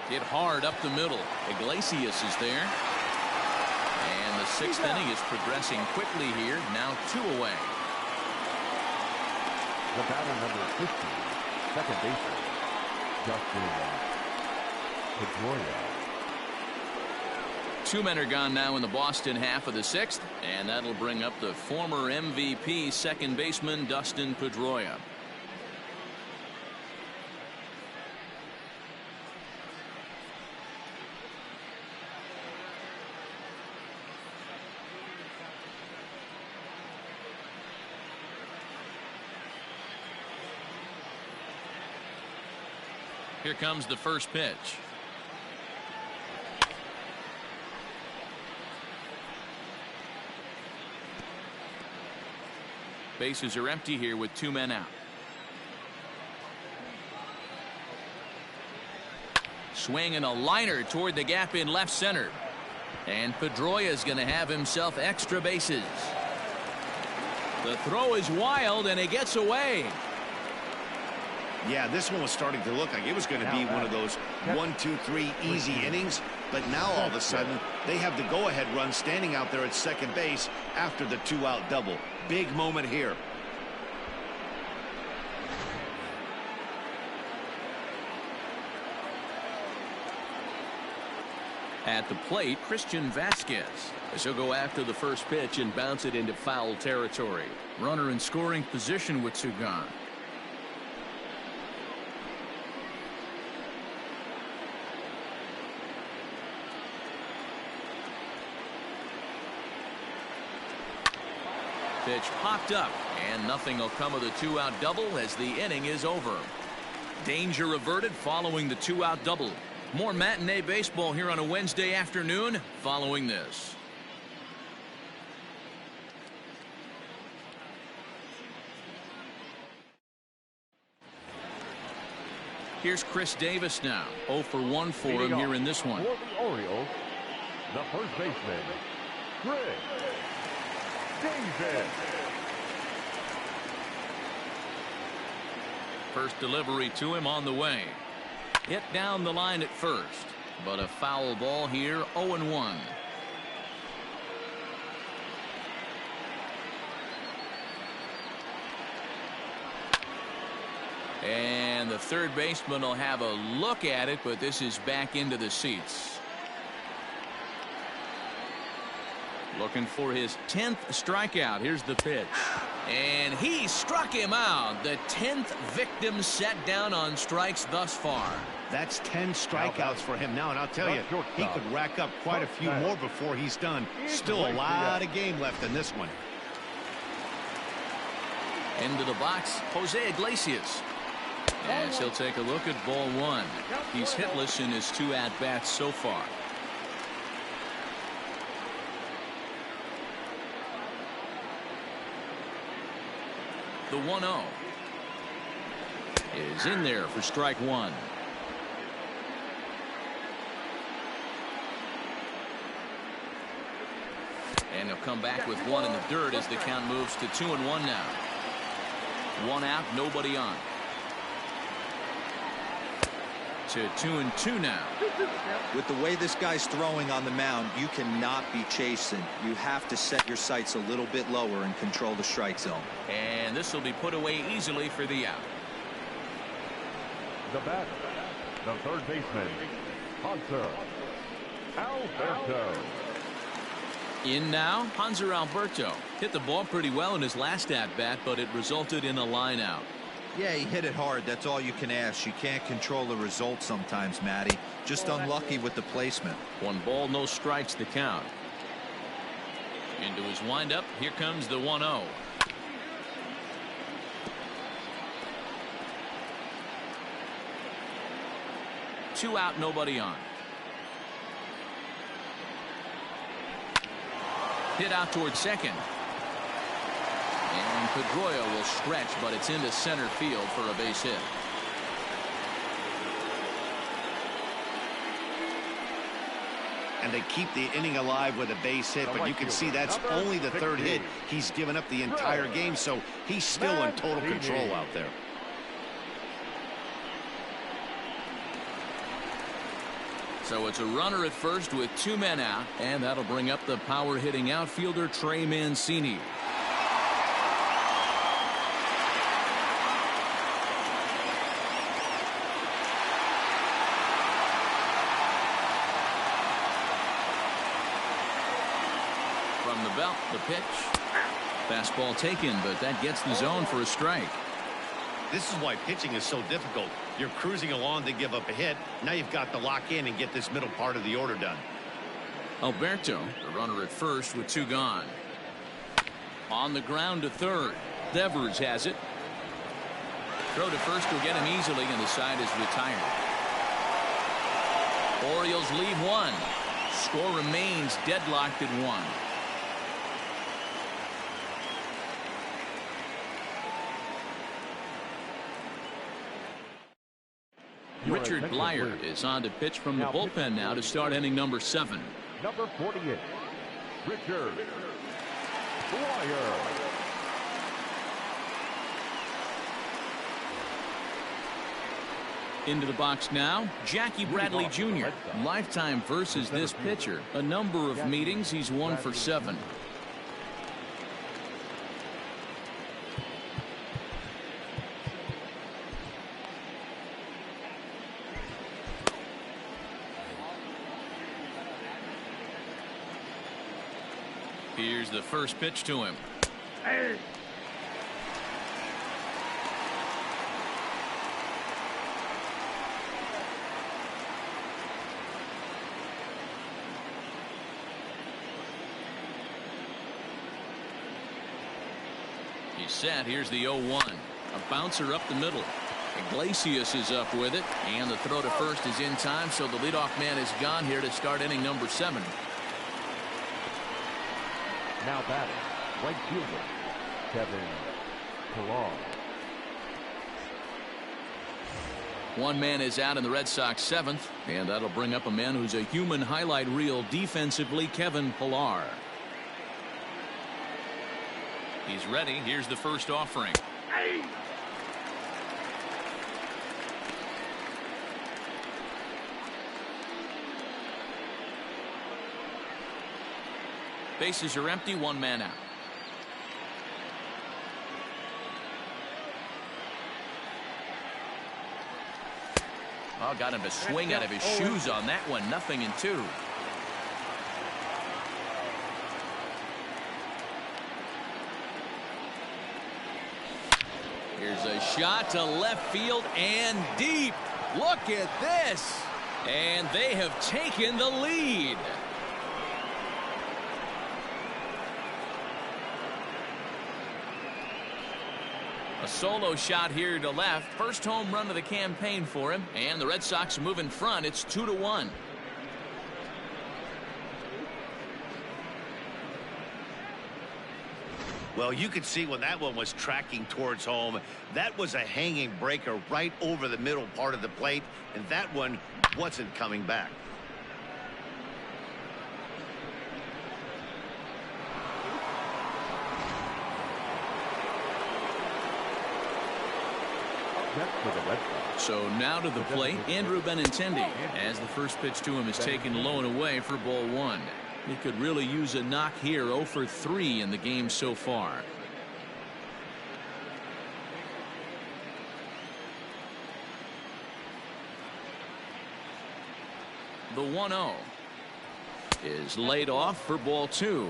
Hit hard up the middle. Iglesias is there. And the 6th inning is progressing quickly here. Now 2 away.
The batter number 50, second baseman, Justin Pedroia.
Two men are gone now in the Boston half of the sixth, and that'll bring up the former MVP second baseman Dustin Pedroia. Here comes the first pitch. Bases are empty here with two men out. Swing and a liner toward the gap in left center. And Pedroia is going to have himself extra bases. The throw is wild and it gets away.
Yeah, this one was starting to look like it was going to be one of those 1, 2, 3 easy innings. But now all of a sudden they have the go-ahead run standing out there at second base after the two-out double. Big moment here.
At the plate, Christian Vasquez, as he'll go after the first pitch and bounce it into foul territory. Runner in scoring position with two gone. Pitch popped up, and nothing will come of the two-out double as the inning is over. Danger averted following the two-out double. More matinee baseball here on a Wednesday afternoon following this. Here's Chris Davis now. 0 for 1 for him here in this one.
For the Orioles, the first baseman, Chris Davis.
First delivery to him on the way. Hit down the line at first, but a foul ball here. 0-1. And the third baseman will have a look at it, but this is back into the seats. Looking for his 10th strikeout. Here's the pitch. And he struck him out. The 10th victim set down on strikes thus far.
That's 10 strikeouts for him now, and I'll tell you, he could rack up quite a few more before he's done. Still a lot of game left in this one.
Into the box, Jose Iglesias. As he'll take a look at ball one. He's hitless in his two at-bats so far. The 1-0 is in there for strike one. And he'll come back with one in the dirt as the count moves to 2-1 now. One out, nobody on. To 2-2 now.
With the way this guy's throwing on the mound, you cannot be chasing. You have to set your sights a little bit lower and control the strike zone.
And this will be put away easily for the out.
The batter, the third baseman, Hanser Alberto.
In now, Hanser Alberto hit the ball pretty well in his last at-bat, but it resulted in a line out.
Yeah, he hit it hard. That's all you can ask. You can't control the result sometimes, Matty. Just unlucky with the placement.
1 ball, no strikes the count. Into his windup. Here comes the 1-0. Two out, nobody on. Hit out towards second. And Pedroia will stretch, but it's into center field for a base hit.
And they keep the inning alive with a base hit, but you can see that's only the third hit he's given up the entire game, so he's still in total control out there.
So it's a runner at first with 2 men out, and that'll bring up the power-hitting outfielder Trey Mancini. From the belt, the pitch. Fastball taken, but that gets the zone for a strike.
This is why pitching is so difficult. You're cruising along to give up a hit. Now you've got to lock in and get this middle part of the order done.
Alberto, the runner at first with 2 gone. On the ground to third. Devers has it. Throw to first will get him easily, and the side is retired. Orioles lead 1. Score remains deadlocked at 1. Richard Blyer is on to pitch from the bullpen now to start inning number 7.
Number 48, Richard Blyer.
Into the box now, Jackie Bradley Jr. Lifetime versus this pitcher. A number of meetings, he's 1 for 7. Here's the first pitch to him.
Hey.
He's set. Here's the 0-1. A bouncer up the middle. Iglesias is up with it, and the throw to first is in time, so the leadoff man is gone here to start inning number 7.
Now batting, right fielder, Kevin Pillar.
1 man is out in the Red Sox 7th, and that'll bring up a man who's a human highlight reel defensively, Kevin Pillar. He's ready. Here's the first offering.
Hey.
Bases are empty, 1 man out. Oh, got him to swing out of his shoes on that one. 0-2. Here's a shot to left field and deep. Look at this. And they have taken the lead. A solo shot here to left. First home run of the campaign for him. And the Red Sox move in front. It's 2-1.
Well, you could see when that one was tracking towards home, that was a hanging breaker right over the middle part of the plate, and that one wasn't coming back.
So now to the plate, Andrew Benintendi, as the first pitch to him is taken low and away for ball 1. He could really use a knock here. 0 for 3 in the game so far. The 1-0 is laid off for ball 2.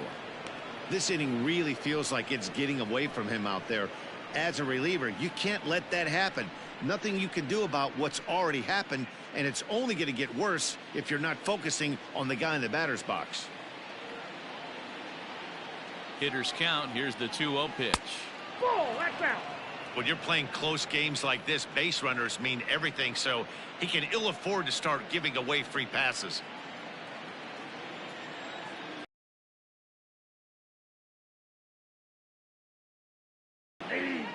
This inning really feels like it's getting away from him out there. As a reliever, you can't let that happen. Nothing you can do about what's already happened, and it's only going to get worse if you're not focusing on the guy in the batter's box.
Hitters count. Here's the 2-0 pitch.
Ball, that's out.
When you're playing close games like this, base runners mean everything, so he can ill afford to start giving away free passes.
Hey.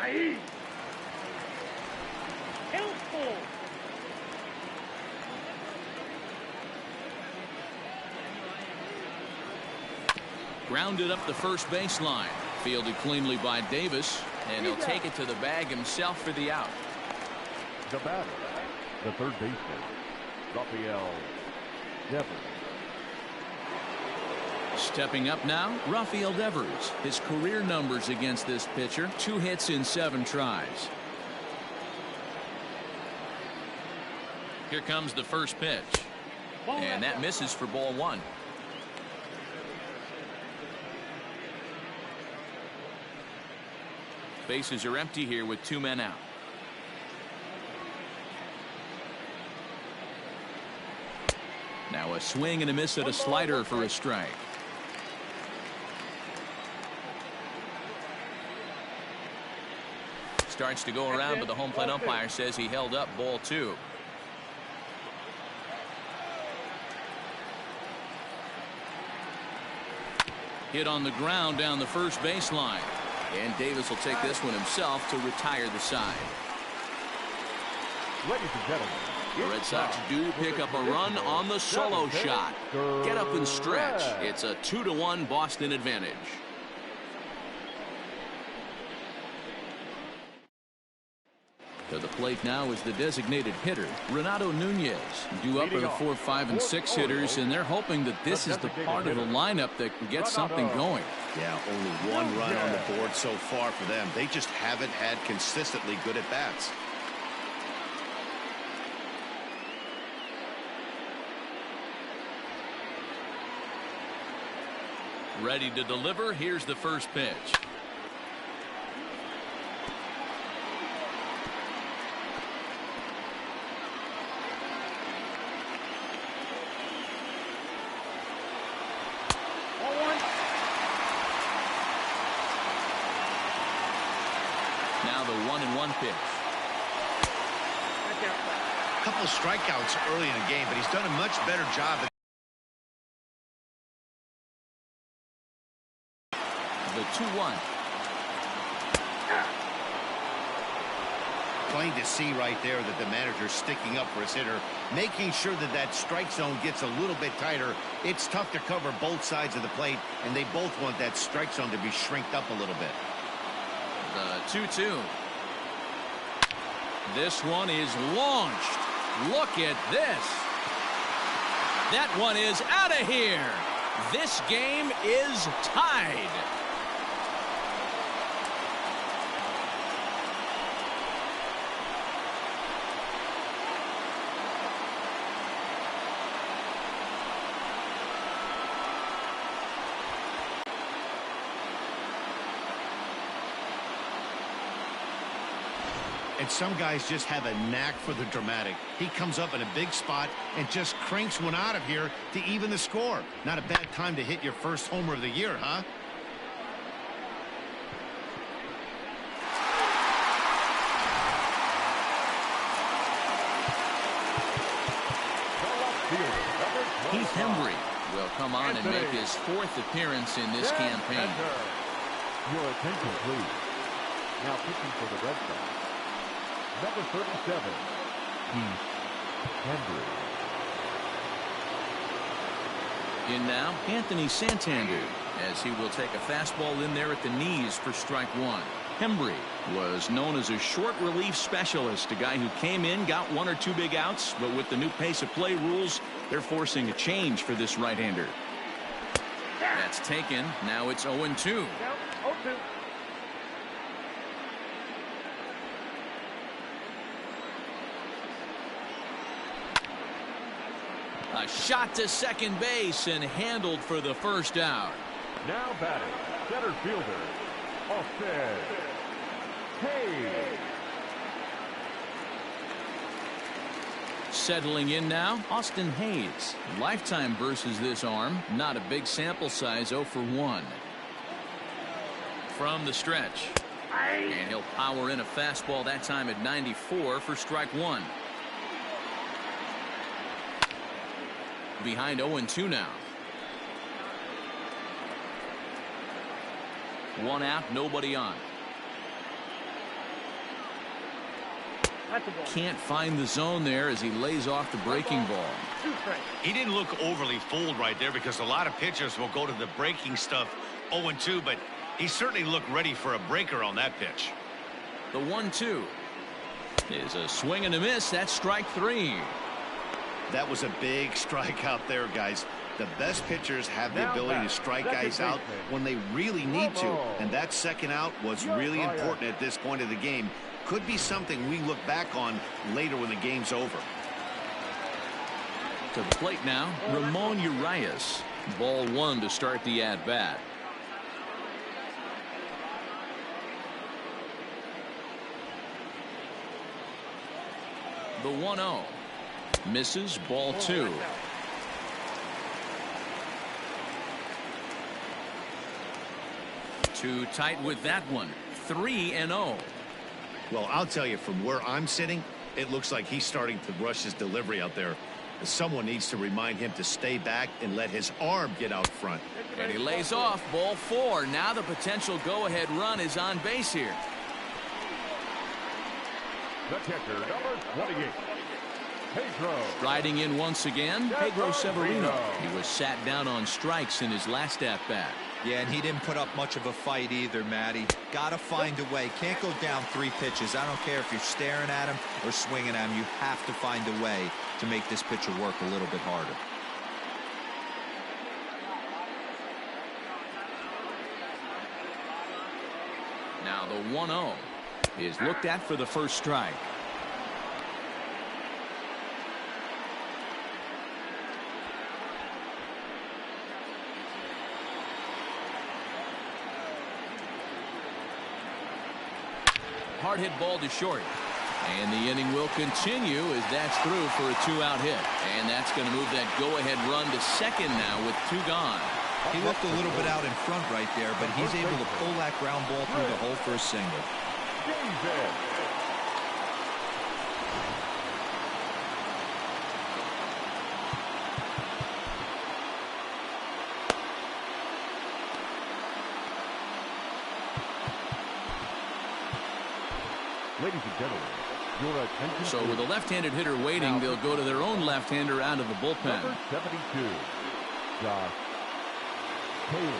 Hey. Helpful.
Grounded up the first baseline. Fielded cleanly by Davis, and he'll take it to the bag himself for the out.
The batter, The third baseman, Rafael Devers.
Stepping up now, Rafael Devers. His career numbers against this pitcher, 2 hits in 7 tries. Here comes the first pitch. And that misses for ball 1. Bases are empty here with 2 men out. Now a swing and a miss at a slider for a strike. Starts to go around, but the home plate umpire says he held up ball 2. Hit on the ground down the first baseline. And Davis will take this one himself to retire the side.
Ladies and gentlemen,
the Red Sox do pick up a run on the solo shot. Get up and stretch. It's a 2-1 Boston advantage. To the plate now is the designated hitter, Renato Nunez. Due up are the 4, 5, and 6 hitters, and they're hoping that this is the part of the lineup that can get something going.
Yeah, only 1 run on the board so far for them. They just haven't had consistently good at-bats.
Ready to deliver. Here's the first pitch. Now the 1-1 pitch.
A couple strikeouts early in the game, but he's done a much better job.
The 2-1.
Plain to see right there that the manager's sticking up for his hitter, making sure that that strike zone gets a little bit tighter. It's tough to cover both sides of the plate, and they both want that strike zone to be shrinked up a little bit.
The 2-2. This one is launched. Look at this. That one is out of here. This game is tied.
And some guys just have a knack for the dramatic. He comes up in a big spot and just cranks one out of here to even the score. Not a bad time to hit your first homer of the year, huh?
Keith Hembry will come on and make his 4th appearance in this campaign.
Your attention, please. Now pitching for the Red Sox, number 37, Keith Hembry.
In now, Anthony Santander, as he will take a fastball in there at the knees for strike 1. Hembry was known as a short relief specialist, a guy who came in, got 1 or 2 big outs, but with the new pace of play rules, they're forcing a change for this right-hander. That's taken. Now it's 0-2.
0-2.
A shot to second base and handled for the first out.
Now batting, center fielder, Austin Hayes.
Settling in now, Austin Hayes. Lifetime versus this arm. Not a big sample size, 0 for 1. From the stretch. And he'll power in a fastball that time at 94 for strike 1. Behind 0-2 now. 1 out, nobody on. Can't find the zone there as he lays off the breaking ball.
He didn't look overly fooled right there because a lot of pitchers will go to the breaking stuff 0-2, but he certainly looked ready for a breaker on that pitch.
The 1-2. Is a swing and a miss. That's strike 3.
That was a big strikeout there, guys. The best pitchers have the ability to strike guys out when they really need to, and that second out was really important at this point of the game. Could be something we look back on later when the game's over.
To the plate now, Ramon Urias. Ball 1 to start the at-bat. The 1-0. Misses, ball 2. Too tight with that one. 3-0.
Well, I'll tell you, from where I'm sitting, it looks like he's starting to rush his delivery out there. Someone needs to remind him to stay back and let his arm get out front.
And he lays off. Ball 4. Now the potential go-ahead run is on base here.
The catcher, number 28. Pedro.
Riding in once again, Pedro Severino. He was sat down on strikes in his last at-bat.
Yeah, and he didn't put up much of a fight either, Matty. Got to find a way. Can't go down 3 pitches. I don't care if you're staring at him or swinging at him. You have to find a way to make this pitcher work a little bit harder.
Now the 1-0 is looked at for the first strike. Hard hit ball to short. And the inning will continue as that's through for a 2-out hit. And that's going to move that go-ahead run to second now with 2 gone.
He looked a little bit out in front right there, but he's able to pull that ground ball through the hole for a single.
Ladies and gentlemen, your attention.
So with a left-handed hitter waiting, they'll go to their own left-hander out of the bullpen.
Number 72, Josh Taylor.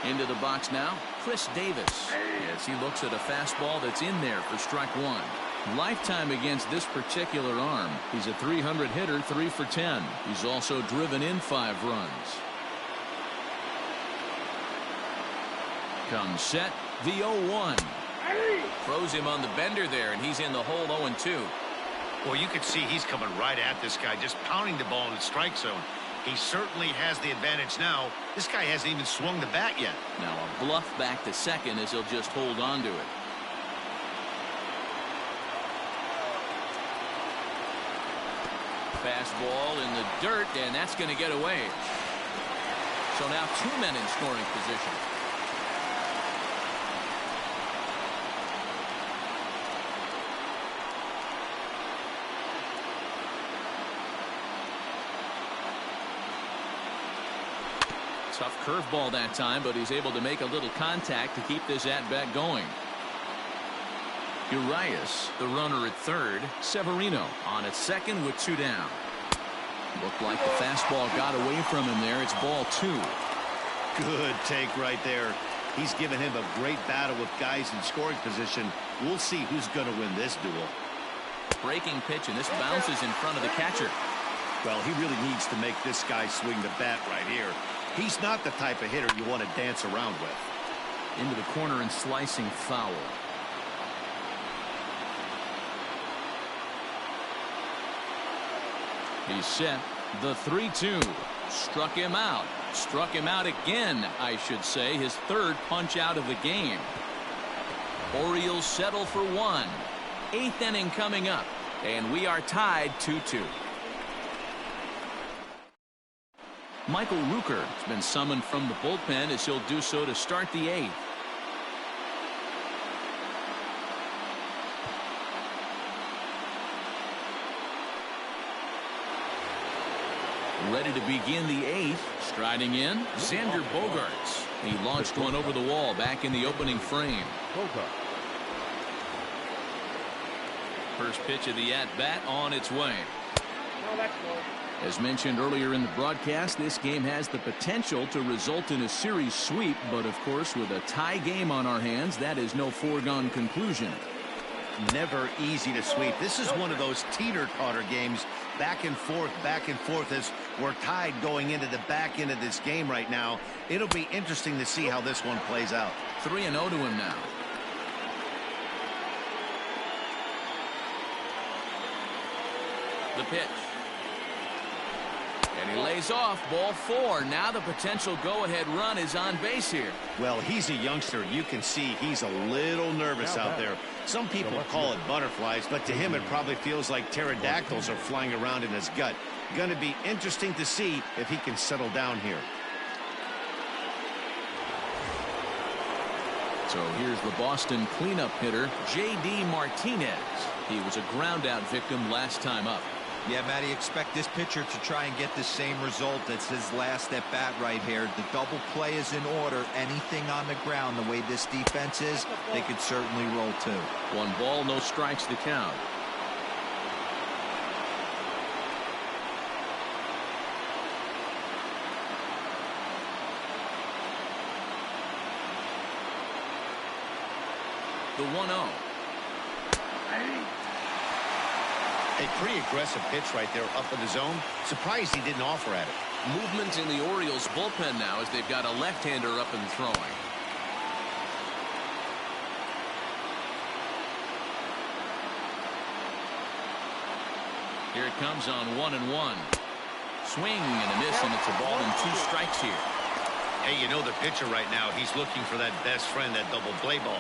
Into the box now, Chris Davis. As he looks at a fastball that's in there for strike 1. Lifetime against this particular arm. He's a .300 hitter, 3 for 10. He's also driven in 5 runs. Comes set, the 0-1. Throws him on the bender there, and he's in the hole 0-2.
Well, you can see he's coming right at this guy, just pounding the ball in the strike zone. He certainly has the advantage now. This guy hasn't even swung the bat yet.
Now a bluff back to second as he'll just hold on to it. Fastball in the dirt, and that's going to get away. So now 2 men in scoring position. Tough curveball that time, but he's able to make a little contact to keep this at-bat going. Urias, the runner at third. Severino on at second with 2 down. Looked like the fastball got away from him there. It's ball 2.
Good take right there. He's given him a great battle with guys in scoring position. We'll see who's going to win this duel.
Breaking pitch, and this bounces in front of the catcher.
Well, he really needs to make this guy swing the bat right here. He's not the type of hitter you want to dance around with.
Into the corner and slicing foul. He's set. The 3-2. Struck him out. Struck him out again, I should say. His 3rd punch out of the game. Orioles settle for 1. 8th inning coming up. And we are tied 2-2. Michael Rooker has been summoned from the bullpen as he'll do so to start the 8th. Ready to begin the 8th. Striding in, Xander Bogaerts. He launched one over the wall back in the opening frame. First pitch of the at-bat on its way.
No, that's close.
As mentioned earlier in the broadcast, this game has the potential to result in a series sweep, but of course with a tie game on our hands, that is no foregone conclusion.
Never easy to sweep. This is one of those teeter-totter games, back and forth as we're tied going into the back end of this game right now. It'll be interesting to see how this one plays out.
3-0 to him now. The pitch. And he lays off, ball 4. Now the potential go-ahead run is on base here.
Well, he's a youngster. You can see he's a little nervous out there. Some people call it butterflies, but to him it probably feels like pterodactyls are flying around in his gut. Going to be interesting to see if he can settle down here.
So here's the Boston cleanup hitter, J.D. Martinez. He was a ground-out victim last time up.
Yeah, Matty, expect this pitcher to try and get the same result as his last at bat right here. The double play is in order. Anything on the ground, the way this defense is, they could certainly roll too.
1 ball, no strikes the count. The 1-0.
A pretty aggressive pitch right there up in the zone. Surprised he didn't offer at it.
Movement in the Orioles bullpen now as they've got a left-hander up and throwing. Here it comes on 1-1. Swing and a miss, and it's a ball and 2 strikes here.
Hey, you know the pitcher right now, he's looking for that best friend, that double play ball.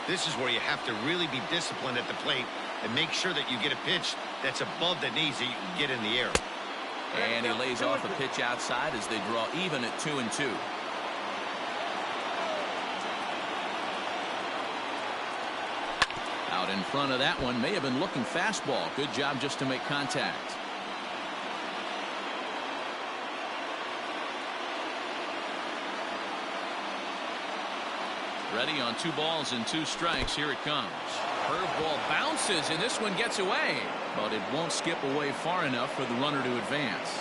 This is where you have to really be disciplined at the plate and make sure that you get a pitch that's above the knees that you can get in the air.
And he lays off a pitch outside as they draw even at 2-2. Out in front of that one, may have been looking fastball. Good job just to make contact. Ready on 2 balls and 2 strikes. Here it comes. Curveball bounces, and this one gets away. But it won't skip away far enough for the runner to advance.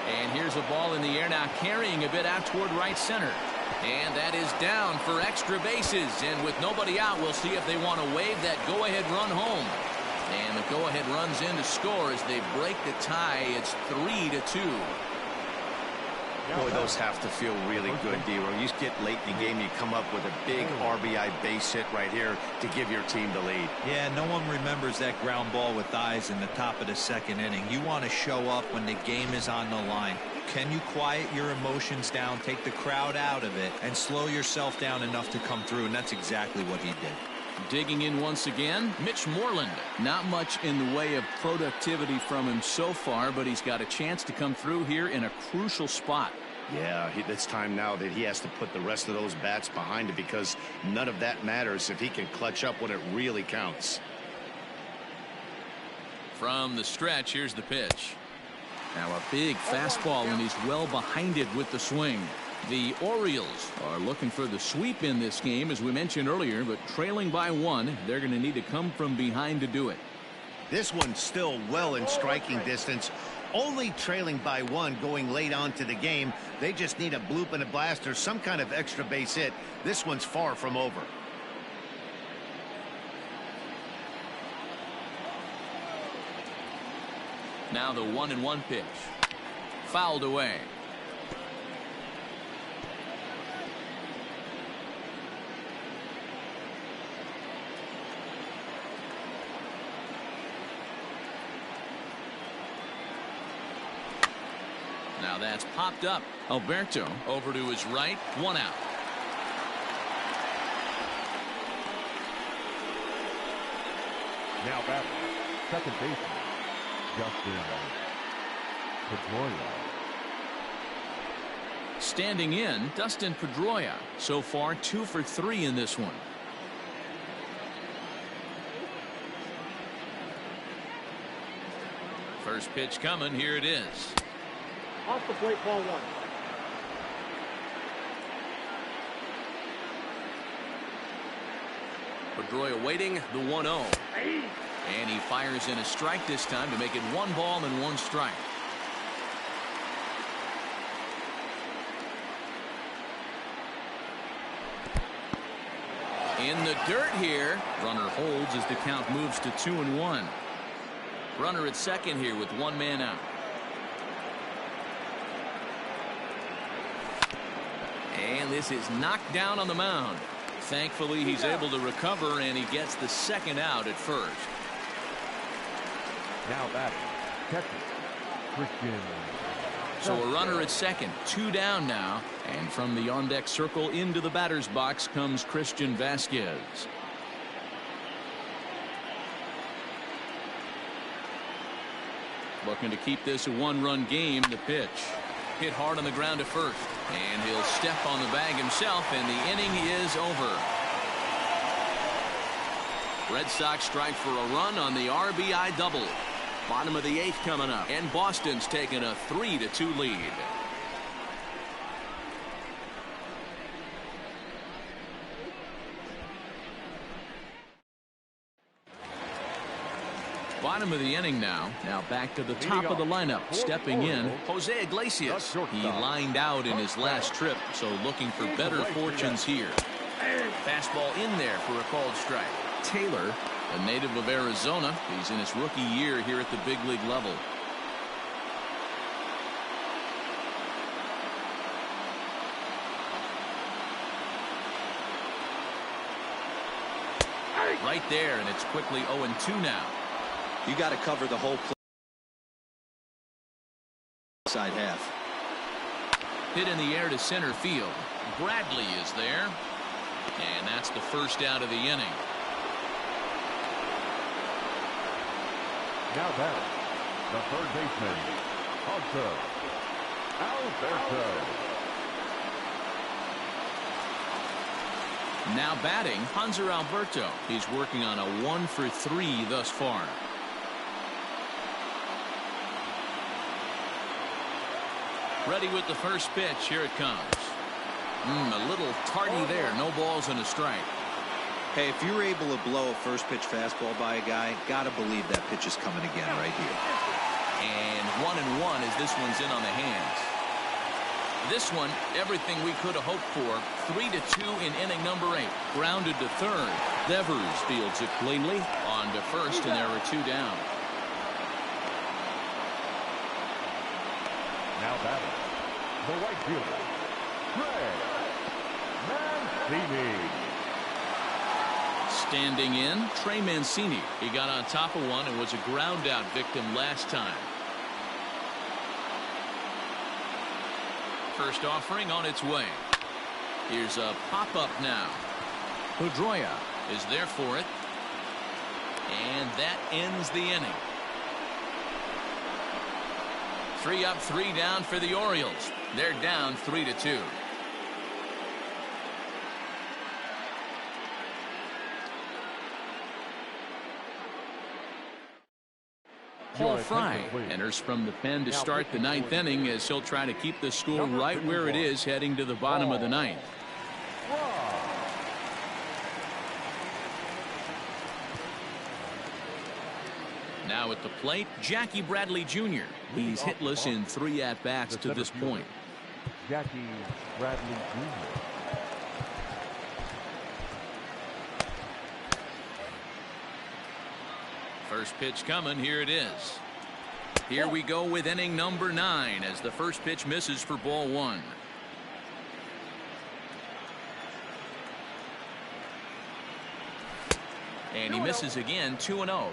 And here's a ball in the air now, carrying a bit out toward right center. And that is down for extra bases. And with nobody out, we'll see if they want to wave that go-ahead run home. And the go-ahead runs in to score as they break the tie. It's 3-2.
Boy, those have to feel really good, D-Row. You get late in the game, you come up with a big RBI base hit right here to give your team the lead.
Yeah, no one remembers that ground ball with eyes in the top of the 2nd inning. You want to show up when the game is on the line. Can you quiet your emotions down, take the crowd out of it, and slow yourself down enough to come through? And that's exactly what he did.
Digging in once again, Mitch Moreland. Not much in the way of productivity from him so far, but he's got a chance to come through here in a crucial spot.
Yeah, it's time now that he has to put the rest of those bats behind it, because none of that matters if he can clutch up when it really counts.
From the stretch, here's the pitch. Now a big fastball, and he's well behind it with the swing. The Orioles are looking for the sweep in this game, as we mentioned earlier, but trailing by 1, they're going to need to come from behind to do it.
This one's still well in striking distance, only trailing by 1 going late on to the game. They just need a bloop and a blast or some kind of extra base hit. This one's far from over.
Now the 1-1 pitch. Fouled away. Now that's popped up. Alberto over to his right. 1 out.
Now batting, second baseman, Dustin Pedroia.
Standing in, Dustin Pedroia. So far, 2 for 3 in this one. First pitch coming. Here it is.
Off the plate, ball 1.
Pedroia waiting the 1-0. And he fires in a strike this time to make it 1 ball and 1 strike. In the dirt here. Runner holds as the count moves to 2-1. Runner at second here with 1 man out. And this is knocked down on the mound. Thankfully, he's able to recover, and he gets the second out at first.
Now batting, catcher, Christian.
So a runner at second, 2 down now. And from the on-deck circle into the batter's box comes Christian Vasquez. Looking to keep this a 1-run game. The pitch hit hard on the ground to first. And he'll step on the bag himself, and the inning is over. Red Sox strike for a run on the RBI double. Bottom of the 8th coming up, and Boston's taking a 3-2 lead. Bottom of the inning now. Now back to the top of the lineup. Stepping in, Jose Iglesias. He lined out in his last trip, so looking for better fortunes here. Fastball in there for a called strike. Taylor, a native of Arizona. He's in his rookie year here at the big league level. Right there, and it's quickly 0-2 now.
You got to cover the whole side half.
Hit in the air to center field. Bradley is there, and that's the first out of the inning.
Now down, the third baseman, Alberto.
Now batting, Hanser Alberto. He's working on a 1-for-3 thus far. Ready with the first pitch. Here it comes. A little tardy there. No balls and a strike.
Hey, if you're able to blow a first pitch fastball by a guy, gotta believe that pitch is coming again right here.
And 1-1 as this one's in on the hands. This one, everything we could have hoped for. 3-2 in inning number 8. Grounded to third. Devers fields it cleanly. On to first, and there are 2 down.
Now batting, the right fielder, Greg Mancini.
Standing in, Trey Mancini. He got on top of one and was a ground out victim last time. First offering on its way. Here's a pop-up now. Pedroia is there for it. And that ends the inning. 3 up, 3 down for the Orioles. They're down 3-2. Paul Fry enters from the pen to start the 9th inning as he'll try to keep the score right where it is heading to the bottom of the 9th. Now at the plate, Jackie Bradley Jr. He's hitless in 3 at-bats to this point.
Jackie Bradley Jr.
First pitch coming. Here it is. Here we go with inning number 9 as the first pitch misses for ball 1. And he misses again. 2-0.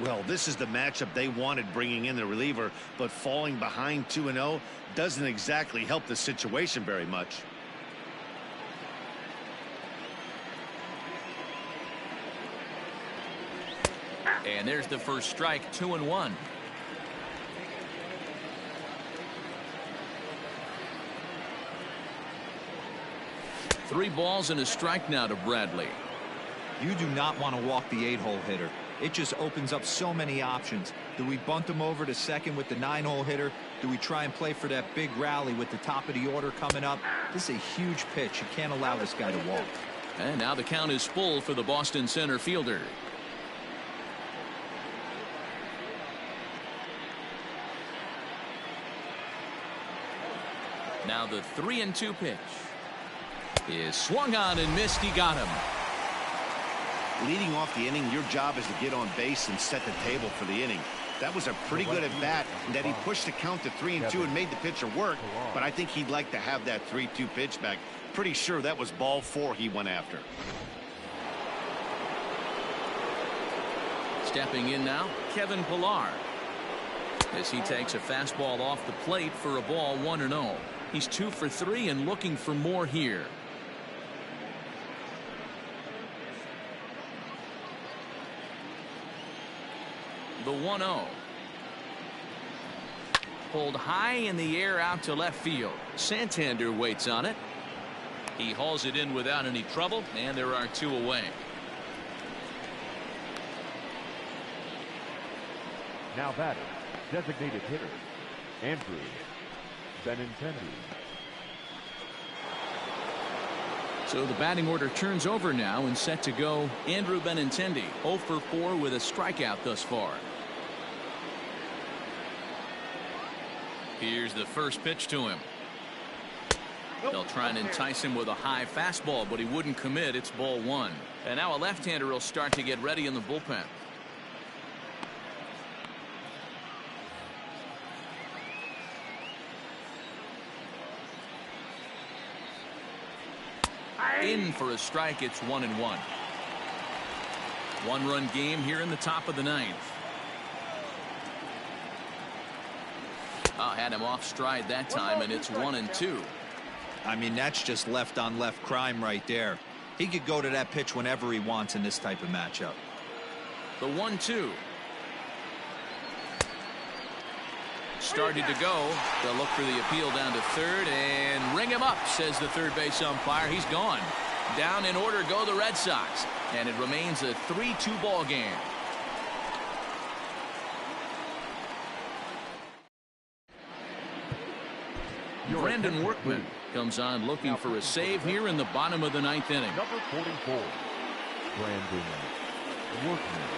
Well, this is the matchup they wanted, bringing in the reliever, but falling behind 2-0 doesn't exactly help the situation very much.
And there's the first strike. 2-1. Three balls and a strike now to Bradley.
You do not want to walk the 8-hole hitter. It just opens up so many options. Do we bunt him over to second with the 9-hole hitter? Do we try and play for that big rally with the top of the order coming up? This is a huge pitch. You can't allow this guy to walk.
And now the count is full for the Boston center fielder. Now the 3-2 pitch is swung on and missed. He got him.
Leading off the inning, your job is to get on base and set the table for the inning. That was a pretty good at bat, and that he pushed the count to 3-2 and made the pitcher work. But I think he'd like to have that 3-2 pitch back. Pretty sure that was ball 4 he went after.
Stepping in now, Kevin Pillar, as he takes a fastball off the plate for a ball 1-0. He's 2 for 3 and looking for more here. The 1-0. Pulled high in the air out to left field. Santander waits on it. He hauls it in without any trouble, and there are 2 away.
Now batting, designated hitter, Andrew Benintendi.
So the batting order turns over now and set to go. Andrew Benintendi, 0 for 4 with a strikeout thus far. Here's the first pitch to him. They'll try and entice him with a high fastball, but he wouldn't commit. It's ball 1. And now a left-hander will start to get ready in the bullpen. In for a strike. It's 1-1. 1-run game here in the top of the 9th. Had him off stride that time, and it's 1-2.
I mean, that's just left-on-left crime right there. He could go to that pitch whenever he wants in this type of matchup.
The 1-2. Started to go. They'll look for the appeal down to third and ring him up, says the third base umpire. He's gone. Down in order go the Red Sox, and it remains a 3-2 ball game. Brandon Workman comes on looking for a save here in the bottom of the 9th inning.
Number 44, Brandon Workman.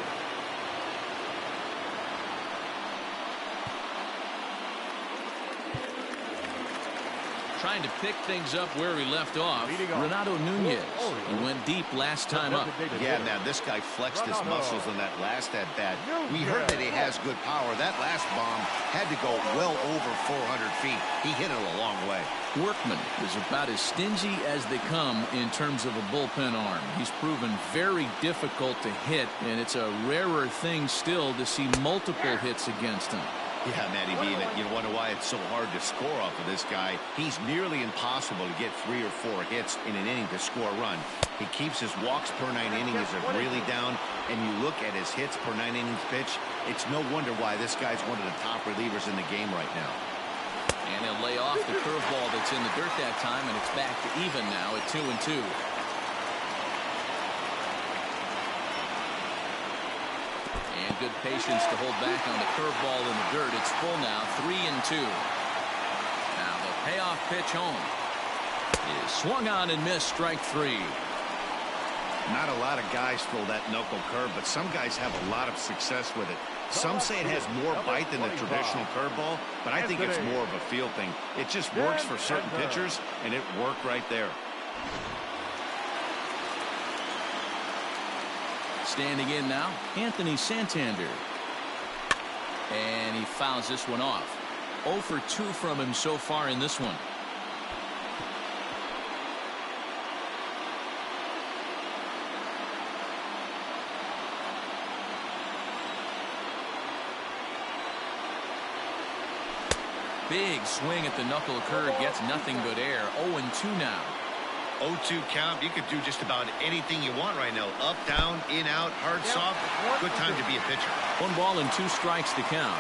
Trying to pick things up where he left off. Renato Nunez. He went deep last time up.
Yeah, man, this guy flexed his muscles in that last at bat. We heard that he has good power. That last bomb had to go well over 400 feet. He hit it a long way.
Workman is about as stingy as they come in terms of a bullpen arm. He's proven very difficult to hit, and it's a rarer thing still to see multiple hits against him.
Yeah, Matty B, you wonder why it's so hard to score off of this guy. He's nearly impossible to get 3 or 4 hits in an inning to score a run. He keeps his walks per 9 innings really down, and you look at his hits per 9 innings pitch, it's no wonder why this guy's one of the top relievers in the game right now.
And he'll lay off the curveball that's in the dirt that time, and it's back to even now at 2-2. And good patience to hold back on the curveball in the dirt. It's full now, 3-2. Now the payoff pitch home is swung on and missed, strike 3.
Not a lot of guys throw that knuckle curve, but some guys have a lot of success with it. Some say it has more bite than the traditional curveball, but I think it's more of a feel thing. It just works for certain pitchers, and it worked right there.
Standing in now, Anthony Santander. And he fouls this one off. 0 for 2 from him so far in this one. Big swing at the knuckle curve, gets nothing but air. 0-2 now.
0-2 count. You could do just about anything you want right now. Up, down, in, out, hard, soft. Good time to be a pitcher.
1 ball and 2 strikes to count.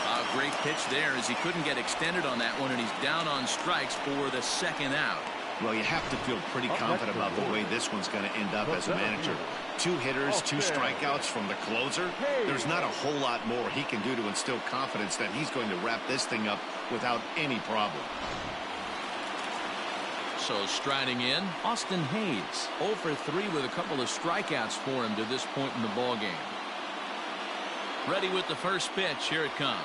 A great pitch there as he couldn't get extended on that one, and he's down on strikes for the second out.
Well, you have to feel pretty confident about the way this one's going to end up as a manager. 2 hitters, 2 strikeouts from the closer. There's not a whole lot more he can do to instill confidence that he's going to wrap this thing up without any problem.
So striding in, Austin Hayes. 0 for 3 with a couple of strikeouts for him to this point in the ball game. Ready with the first pitch. Here it comes.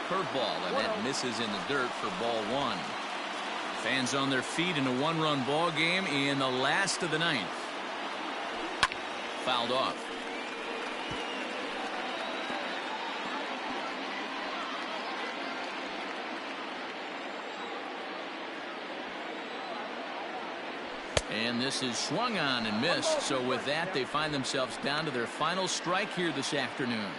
Curveball, and that misses in the dirt for ball 1. Fans on their feet in a one-run ball game in the last of the 9th. Fouled off. And this is swung on and missed. So with that, they find themselves down to their final strike here this afternoon.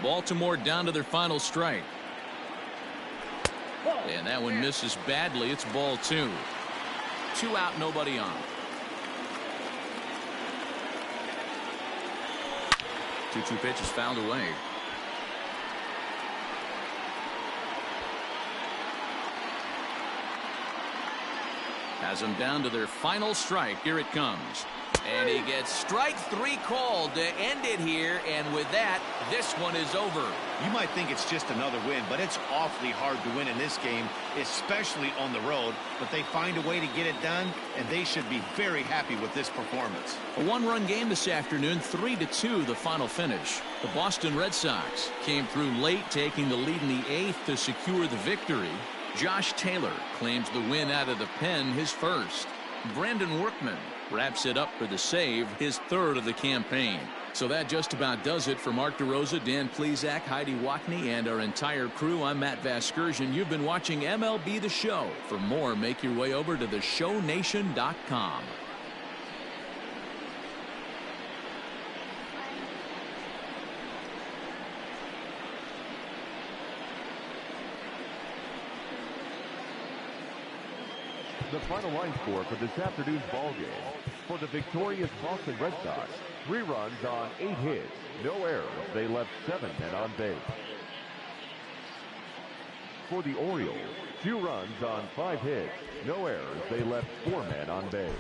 Baltimore down to their final strike. And that one misses badly. It's ball 2. 2 out, nobody on. 2-2 pitch is fouled away. Has them down to their final strike. Here it comes. And he gets strike 3 called to end it here. And with that, this one is over.
You might think it's just another win, but it's awfully hard to win in this game, especially on the road. But they find a way to get it done, and they should be very happy with this performance.
A one-run game this afternoon, 3-2 the final finish. The Boston Red Sox came through late, taking the lead in the 8th to secure the victory. Josh Taylor claims the win out of the pen, his first. Brandon Workman wraps it up for the save, his 3rd of the campaign. So that just about does it for Mark DeRosa, Dan Plesac, Heidi Watney, and our entire crew. I'm Matt Vasgersian. You've been watching MLB The Show. For more, make your way over to theshownation.com.
The final line score for this afternoon's ball game. For the victorious Boston Red Sox, 3 runs on 8 hits, no errors. They left 7 men on base. For the Orioles, 2 runs on 5 hits, no errors. They left 4 men on base.